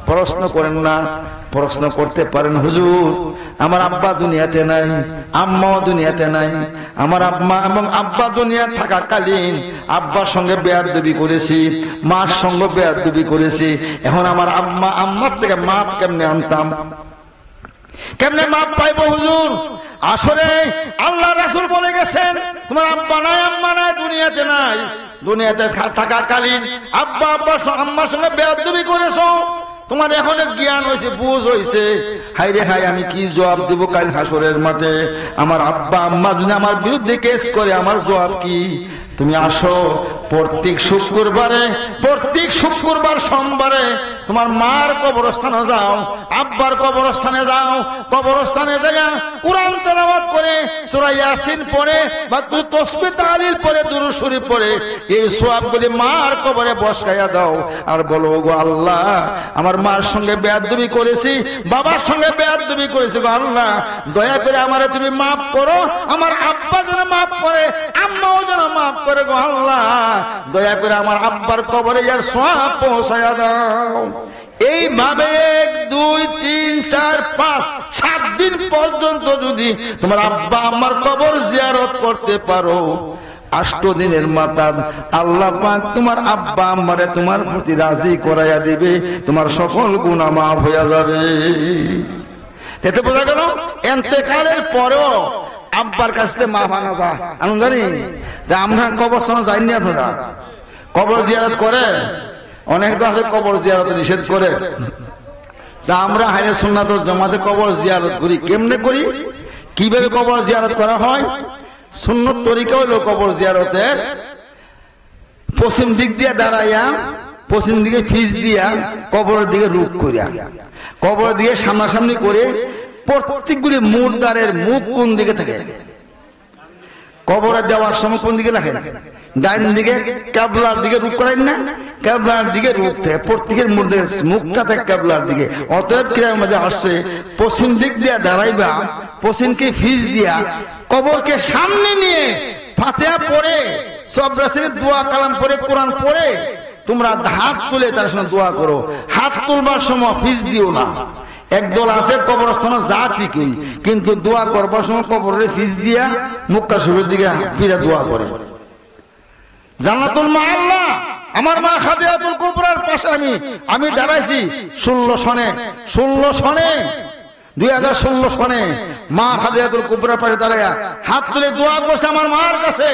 Speaker 1: প্রশ্ন করেন না, প্রশ্ন করতে পারেন, হুজুর আমার আব্বা দুনিয়াতে নাই, আম্মাও দুনিয়াতে নাই, আমার আম্মা এবং আব্বা দুনিয়া থাকাকালীন আব্বার সঙ্গে বেয়াদবি করেছি, মার সঙ্গে বেয়াদবি করেছি, এখন আমার আম্মার থেকে মাপ কেমনে আনতাম, কেমনে মাপ পাইব হুজুর? আসলে আল্লাহ রাসূল বলে গেছেন তোমার আব্বা নাই আম্মা নাই দুনিয়াতে নাই, দুনিয়াতে থাকাকালীন আব্বা আম্মার সঙ্গে বেয়াদবি করেছো, তোমার এখন জ্ঞান হয়েছে, বুঝ হয়েছে, হাই রে হাই আমি কি জবাব দেব কাল হাসরের মাঠে? আমার আব্বা আম্মা যদি আমার বিরুদ্ধে কেস করে আমার জবাব কি? তুমি আসো প্রত্যেক শুক্রবার সোমবারে তোমার মার কবরস্থানে যাও, আব্বার কবরস্থানে যাও, কবরস্থানে যাইয়া কুরআন তেলাওয়াত করে সূরা ইয়াসিন পড়ে বা তাসবিহ তাহলিল পড়ে দুরূদ শরীফ পড়ে এই সওয়াবগুলি মার কবরে বসায়া দাও আর বলো গো আল্লাহ আমার মার সঙ্গে বেয়াদবি করেছি, বাবার সঙ্গে বেয়াদবি করেছি, গো আল্লাহ দয়া করে আমারে তুমি মাফ করো, আমার আব্বা যেন মাফ করে, আম্মাও যেন মাফ করে, গো আল্লাহ দয়া করে আমার আব্বার কবরে এর সওয়াব পৌঁছায়া দাও। এইভাবে 1 2 3 4 5 7 দিন পর্যন্ত যদি তোমার আব্বা আমার কবর জিয়ারত করতে পারো, 8 দিনের মাথা আল্লাহ পাক তোমার আব্বা আমারে তোমার প্রতি রাজি করাইয়া দিবে, তোমার সকল গুনাহ মাফ হয়ে যাবে। এতে বোঝা গেল ইন্তেকালের পরেও আব্বার কাছে মাফ আনা যায়। আমি জানি যে আমরা কবরস্থানে যাইনি, আপনারা কবর জিয়ারত করে, অনেক তো আছে কবর জিয়ারত নিষেধ করে, তা আমরা আহলে সুন্নাত ওয়াল জামাতে কবর জিয়ারত করি। কেমনে করি, কিভাবে কবর জিয়ারত করা হয়? সুন্নত তরিকা হইল কবর জিয়ারতের পশ্চিম দিক দিয়ে দাঁড়াইয়া, পশ্চিম দিকে ফিস দিয়া কবরের দিকে রুখ করিয়া, কবরের দিকে সামনাসামনি করে প্রত্যেকগুলি মুর্দারের মুখ কোন দিকে থাকে, কবরে যাওয়ার সময় কোন দিকে রাখেন? ডাইন দিকে কিবলার দিকে রুখ করেন না, কিবলার দিকে রুখ থাকে, প্রত্যেকের মধ্যে মুখটা থাকে কিবলার দিকে। অতএব কিরামের মধ্যে আসছে পশ্চিম দিক দিয়া দাঁড়াইবা, পশ্চিমকে ফিস দিয়া কবরকে সামনে নিয়ে ফাতিহা পড়ে সব রাসূলের দোয়া কালাম পড়ে কোরআন পড়ে তোমরা হাত তুলে তার সঙ্গে দোয়া করো। হাত তুলবার সময় ফিস দিও না। একদল আছে কবরস্থানে যা ঠিকই, কিন্তু দোয়া করবার সময় কবরের ফিস দিয়া মুক্কা শরীফের দিকে ফিরে দোয়া করে। জান্নাতুল মাআল্লা আমার মা খাদিজাতুল কুবরার পাশে আমি দাঁড়াইছি 16 সনে 2016 সনে মা খাদিজাতুল কুবরার পাশে দাঁড়ায়া হাত তুলে দোয়া করছে আমার মার কাছে।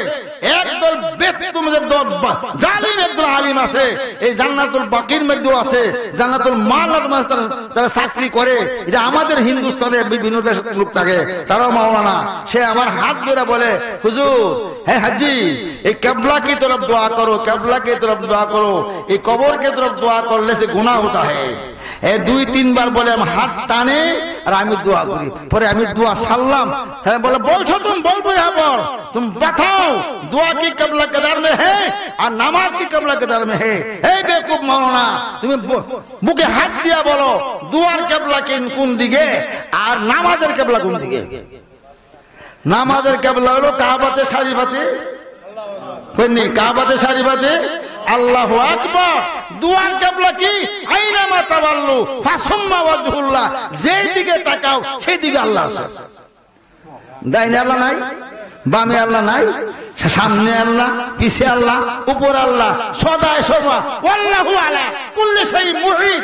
Speaker 1: একদল বেকুবের জালিম একদল আলিম আছে, এই জান্নাতুল বাকির মধ্যেও আছে, জান্নাতুল মাআল্লার মধ্যে তারা চাকরি করে। এটা আমাদের হিন্দুস্তানে বিভিন্ন দেশের লোক থাকে, তারাও মাওলানা। সে আমার হাত ধরে বলে, হুজুর হে হাজি এই কিবলা की तरफ दुआ करो, किबला की तरफ दुआ करो, এই কবর की तरफ दुआ करने से गुनाह होता है। 2-3 বার বলে আমার হাত টানে আর আমি দোয়া করি। পরে আমি দোয়া সারলাম, বলে বলছো তুমি, বলবো यहाँ तुम बताओ दुआ की किबला किधर में है और नामाज की किबला किधर में है। हे बेवकूफ मौलाना, তুমি বুকে হাত দিয়া বলো দুয়ার কিবলা কোন দিকে আর নামাজের কিবলা কোন দিকে। নামাজের কিবলা হলো কাবাতে শরীফাতে, কইনি কাবাতে শরীফাতে আল্লাহু আকবার। দুয়ার কিবলা কি? আইনামা তাওয়াল্লু ফাসাম্মা ওয়াজহুল্লাহ, যেই দিকে তাকাও সেই দিকে আল্লাহ আছে। ডাইনে আল্লাহ নাই, বামে আল্লাহ নাই, সামনে আল্লাহ, পিছে আল্লাহ, উপর আল্লাহ, সদায় সর্বা আল্লাহু আলা কুল্লি শাইইন মুহিত।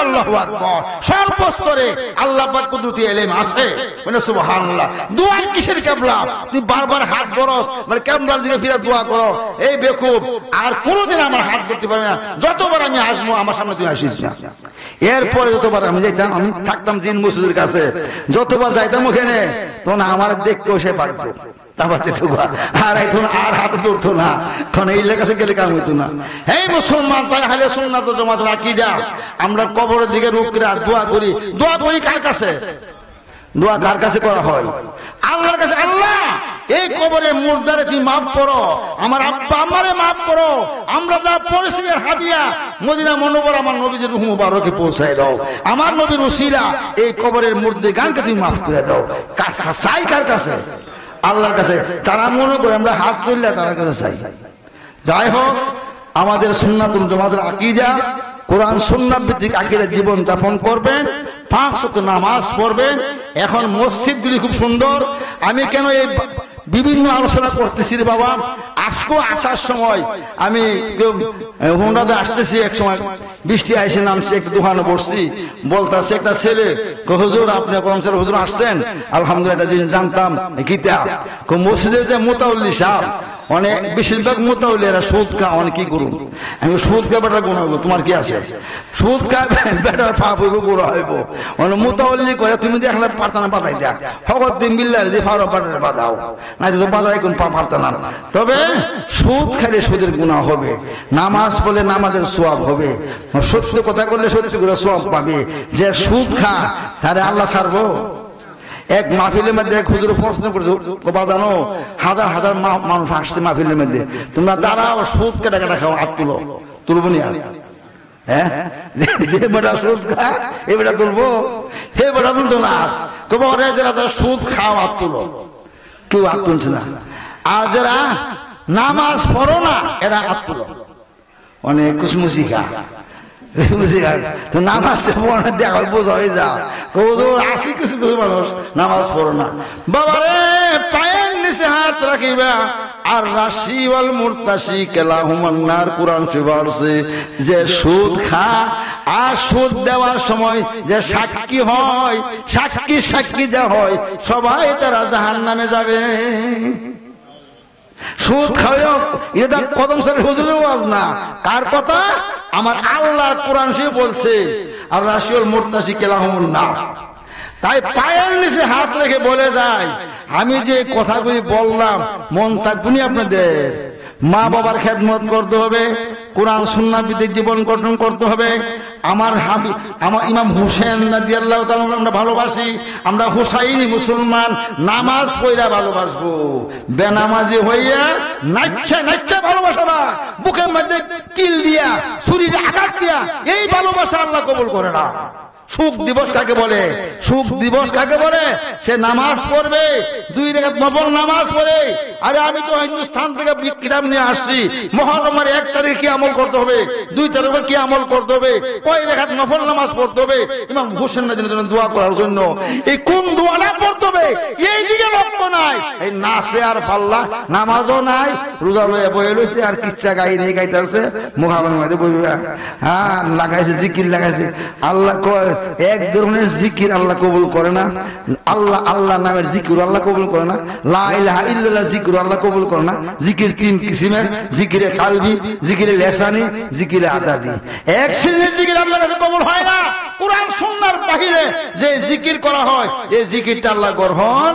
Speaker 1: আল্লাহু আকবার। সর্বস্তরে আল্লাহ পাক কুদরতি ইলম আছে, মানে সুবহানাল্লাহ। দুয়ার কিসের কিবলা? তুই বারবার হাত বরস মানে কিবলার দিকে ফিরে দোয়া করো। এই বেকুব, আর কোনোদিন আমার হাত ধরতে পারবে না। যতবার আমি আসবো আমার সামনে তুই আসিস না। এরপরে যতবার আমি যাইতাম, আমি থাকতাম জিন মসজিদের কাছে, যতবার যাইতাম ওখানে তখন আমার দেখতেও সে পারতো, আর হাত ধরতো না, কারণ এই কাছে গেলে কাম হইতো না। এই মুসলমান তাই আহলে সুন্নাত ওয়াল জামাতের আকীদা, আমরা কবরের দিকে রূপ করে দোয়া করি। দোয়া করি কার কাছে? দোয়া কার কাছে করা হয়? আল্লাহর কাছে। আল্লাহ এই কবরে মুর্দারে তুমি মাফ করো, আমার আব্বা আমারে মাফ করো, আমরা যা পড়েছি হাদিয়া মদিনা মুনওয়ারা আমার নবীর রূহ মুবারকে পৌঁছায় দাও, আমার নবীর উসিলা এই কবরের মুর্দে গানকে তুমি মাফ করে দাও। চাই কার কাছে? আল্লাহর কাছে। তারা মনে করে আমরা হাত তুললে তার কাছে চাই। যাই হোক, আমাদের সুন্নাতুল জামাতের আকীদা, কোরআন সুন্নাহ ভিত্তিক আকীদা জীবন যাপন করবেন, 5 ওয়াক্ত নামাজ পড়বেন। এখন মসজিদগুলি খুব সুন্দর। আমি কেন এই বিভিন্ন আলোচনা করতেছি রে বাবা, আজকেও আসার সময় আমি হোন্ডাতে আসতেছি, এক সময় বৃষ্টি আইসে নামছে, একটু দোকানে বসছি, বলতেছে একটা ছেলে, হুজুর আপনি কমসের হুজুর আসছেন? আলহামদুলিল্লাহ, একটা দিন জানতাম গীতা মসজিদে মোতাউল্লি সাহেব, অনেক বেশিরভাগ মোতাউল্লি এরা সুদ খা, অনেক কি করুন। আমি সুদ খা বেটার গুণ হইব, তোমার কি আছে? সুদ খা বেটার পাপ হইব, গুণ হইব। মোতাউল্লি করে তুমি দেখলে পারতা না বাধাই দেয়া, ফকত দিন বিল্লাহ যে ফারো পাটার বাধাও না, তো বাধাই কোন পারতা না। তবে সুদ খাইলে সুদের গুনাহ হবে, নামাজ পড়লে নামাজের সওয়াব হবে, সত্য কথা করলে সত্য করে সওয়াব পাবে। যে সুদ খা তারে আল্লাহ ছাড়বো? এক মাহফিলের মধ্যে এক হুজুর প্রশ্ন করছে, বাজানো হাজার হাজার মানুষ আসছে মাহফিলের মধ্যে, তোমরা দাঁড়াও, সুদ কেটে কেটে খাও, হাত তুলো। তুলবো নি? হ্যাঁ, যে বেটা সুদ খা এ বেটা তুলবো? হে বেটা তুলতো না, কবে যারা যারা সুদ খাও হাত তুলো। কেউ হাত তুলছে না। আর যারা নামাজ পড়ো না এরা হাত তুলো। অনেক কুসমুচি খা, তো নামাজটা পড়ে দেখা বোঝা হয়ে যা, আসি কিছু কিছু মানুষ নামাজ পড়ো না। বাবারে পায়ের নিচে হাত রাখিবা, আর রাশি ওয়াল মুরতাশি কালাহুমান নার, কুরআন শরীফে যে সুদ খা আর সুদ দেওয়ার সময় যে সাক্ষী হয়, সাক্ষী দেওয়া হয়, সবাই তারা জাহান্নামে যাবে। সুদ খাওয়া এটা কদম সাহেব হুজুরের ওয়াজ না, কার কথা? আমার আল্লাহর কোরআন শরীফ বলছে, আর রাশিউল মুরতাশি কালাহুমুন নার। তাই পায়ের নিচে হাত রেখে বলে যায়, আমি যে কথাগুলি বললাম মন থাকবেনি আপনাদের। মা বাবার খেদমত করতে হবে, কোরআন সুন্নাহ ভিত্তিক জীবন গঠন করতে হবে। আমার ইমাম হুসেন রাদিয়াল্লাহু তাআলা আমরা ভালোবাসি, আমরা হুসাইনি মুসলমান, নামাজ পড়া ভালোবাসবো, বেনামাজি হইয়া নাচ্ছা ভালোবাসা না, বুকের মধ্যে কিল দিয়া ছুরির আঘাত দিয়া এই ভালোবাসা আল্লাহ কবুল করে না। সুখ দিবস কাকে বলে? সুখ দিবস কাকে বলে? সে নামাজ পড়বে, 2 রাকাত নফল নামাজ পড়ে। আরে আমি তো হিন্দুস্তান থেকে কিতাব নিয়ে আসছি, মুহররমের 1 তারিখে কি আমল করতে হবে, 2 তারিখে কি আমল করতে হবে, কয় রাকাত নফল নামাজ পড়তে হবে, ইমাম হোসেন নাজির জন্য দোয়া করার জন্য। এই কোন দোয়াটা পড়তে হবে এই দিকে লক্ষ্য নাই। এই নাচে আর পাল্লা, নামাজও নাই, রোজা লয়ে বয়ে রইছে, আর কিচ্ছা গাই নিয়ে গাইতেছে, মুহাররমের মধ্যে বইবা, হ্যাঁ লাগাইছে, জিকির লাগাইছে। আল্লাহ কয় এক ধরনের জিকির আল্লাহ কবুল করে না, আল্লাহ নামের জিকির আল্লাহ কবুল করে না, লা ইলাহা ইল্লাল্লাহ জিকির আল্লাহ কবুল করে না। জিকির 3 কিসিমের, জিকিরে কালবি, জিকিরে লিসানি, জিকিরে আদাদি। এক শ্রেণীর জিকির আল্লাহর কাছে কবুল হয় না। কোরআন সুন্নাহর বাহিরে যে জিকির করা হয় এই জিকিরটা আল্লাহ গ্রহণ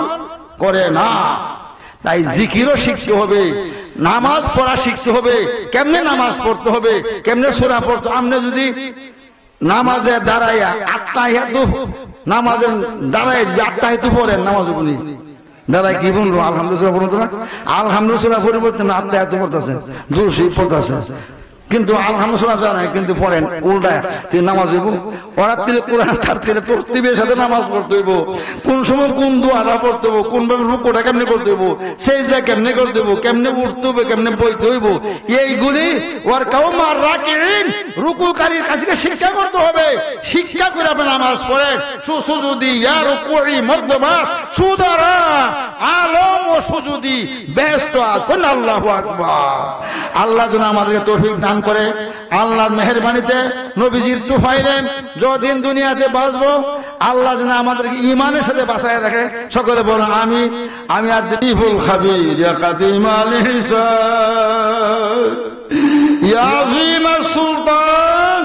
Speaker 1: করে না। তাই জিকিরও শিখতে হবে, নামাজ পড়া শিখতে হবে, কেমনে নামাজ পড়তে হবে, কেমনে সূরা পড়তে। আপনি যদি নামাজে দাঁড়াইয়া আত্তাহিয়াতু, নামাজের দাঁড়াই আত্তাহিয়াতু পড়েন, নামাজ পড়ি দাঁড়াই কি বলবো, আলহামদুলিল্লাহ পড়তো না, আলহামদুলিল্লাহ পরিবর্তে না আত্তাহিয়াতু পড়তেছেন, দুরূদ পড়তেছেন, কিন্তু আলহামদুলিল্লাহ জানাই কিন্তু পড়েন উল্টা। তুই নামাজ হইব ওরা তিলে কোরআন তার তিলে তরতিবের সাথে নামাজ পড়তে হইব, কোন সময় কোন দোয়াটা পড়তে হইব, কোন ভাবে রুকুটা কেমনে করতে হইব, সেজদা কেমনে করতে হইব, কেমনে উঠতে হইব, কেমনে বইতে হইব, এইগুলি ওর কাওমার রাকিন রুকুকারীর কাছে শিক্ষা করতে হবে। শিক্ষা করে আপনি নামাজ পড়েন, সুজুদি ইয়া রুকুই মর্দমা সুদারা আলম ও সুজুদি ব্যস্ত আছেন। আল্লাহু আকবার। আল্লাহ যেন আমাদেরকে তৌফিক দান করে। আল্লাহর মেহেরবানিতে নবীজির তুফাইলেন যতদিন দুনিয়াতে বাঁচবো, আল্লাহ যেন আমাদেরকে ঈমানের সাথে বাঁচায় রাখে। সকলে বলো আমিন। আমি আদিফুল খাবির ইয়া কাদিমাল ইহসান ইয়া আযীমাস সুলতান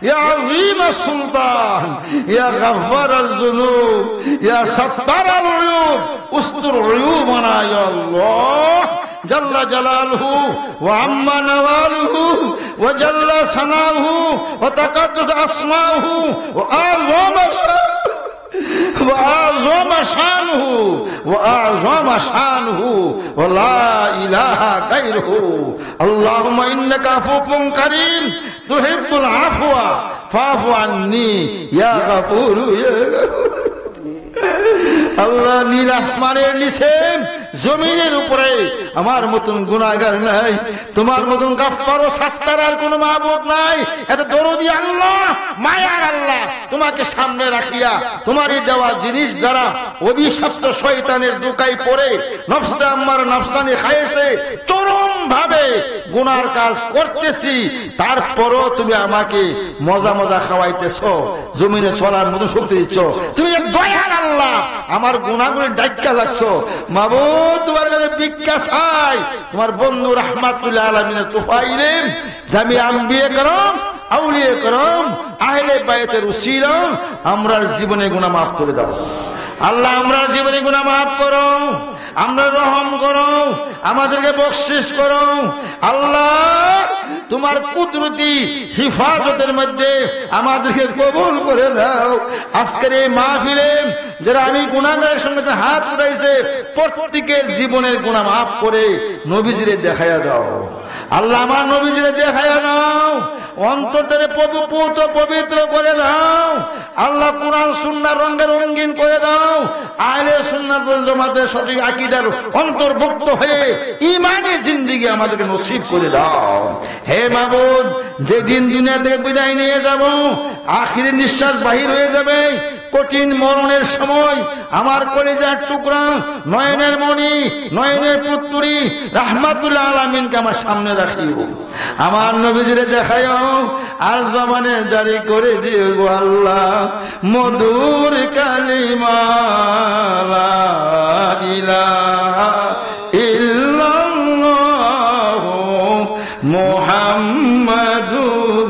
Speaker 1: يا عظيم السلطان يا غفار الذنوب يا ستار العيوب استر عيوبنا يا الله جل جلاله وعم نواله وجل ثناؤه وتقدس اسماؤه واعظم وأعظم شانه وأعظم شانه ولا إله غيره اللهم إنك عفو كريم تحب العفو فاعف عني يا غفور يا غفور আল্লাহ নীল আসমানের নিচে জমিনের উপরে আমার মতন গুনাহগার নাই, তোমার মতন গাফফার ও সাত্তার আর কোনো মাবুদ নাই। এত দরদি আল্লাহ, মায়ার আল্লাহ, তোমাকে সামনে রাখিয়া তোমারই দেওয়া জিনিস দ্বারা অভিশপ্ত শয়তানের দুকায় পড়ে নফসে আম্মার নফসানি খায়েশে চরম ভাবে গুনার কাজ করতেছি, তারপরও তুমি আমাকে মজা মজা খাওয়াইতেছো, জমিনে চলার মতো শক্তি দিচ্ছ। তুমি দয়াল আল্লাহ, আমার গুনাহগুলো ডাক্কা লাগছো। মাবুদ তোমার কাছে ভিক্ষা চাই, তোমার বন্ধু রাহমাতুল্লাহ আলামিনের তোফাইলে জামি আম্বিয়া করম আউলিয়া করম আহলে বাইতের উসিলা আমরার জীবনে গুনাহ মাফ করে দাও আল্লাহ, আমরার জীবনে গুনাহ মাফ করো, আমরা রহম করো, আমাদেরকে বখশিশ করো আল্লাহ। তোমার কুদরতি হিফাজতের মধ্যে আমাদেরকে কবুল করে দাও। আজকের এই মাহফিলে যারা আমি গুনাহগারের সঙ্গে হাত উঠাইছে, প্রত্যেকের জীবনের গুনাহ মাফ করে নবীজিরে দেখাইয়া দাও আল্লাহ, আমার নবীজিরে দেখাইয়া দাও, অন্তরটারে পবিত্র করে দাও আল্লাহ, কুরআন সুন্নাহ রঙে রঙিন করে দাও, আহলে সুন্নাত ওয়াল জামাতের সঠিক আকীদার অন্তর্ভুক্ত হয়ে ঈমানি জিন্দেগি আমাদেরকে নসিব করে দাও। হে মাবুদ, যেদিন দুনিয়া থেকে বিদায় নিয়ে যাব, আখিরি নিঃশ্বাস বাহির হয়ে যাবে, কঠিন মরণের সময় আমার কলিজার টুকরা নয়নের মণি নয়নের পুত্রী রাহমাতুল্লাহ আলামিনকে আমার সামনে রাখিও, আমার নবীজিরে দেখাইও, আর জবানে জারি করে দিও গো আল্লাহ মধুর কালিমা লা ইলাহা ইল্লাল্লাহু মুহাম্মাদুর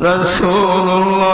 Speaker 1: রাসূলুল্লাহ।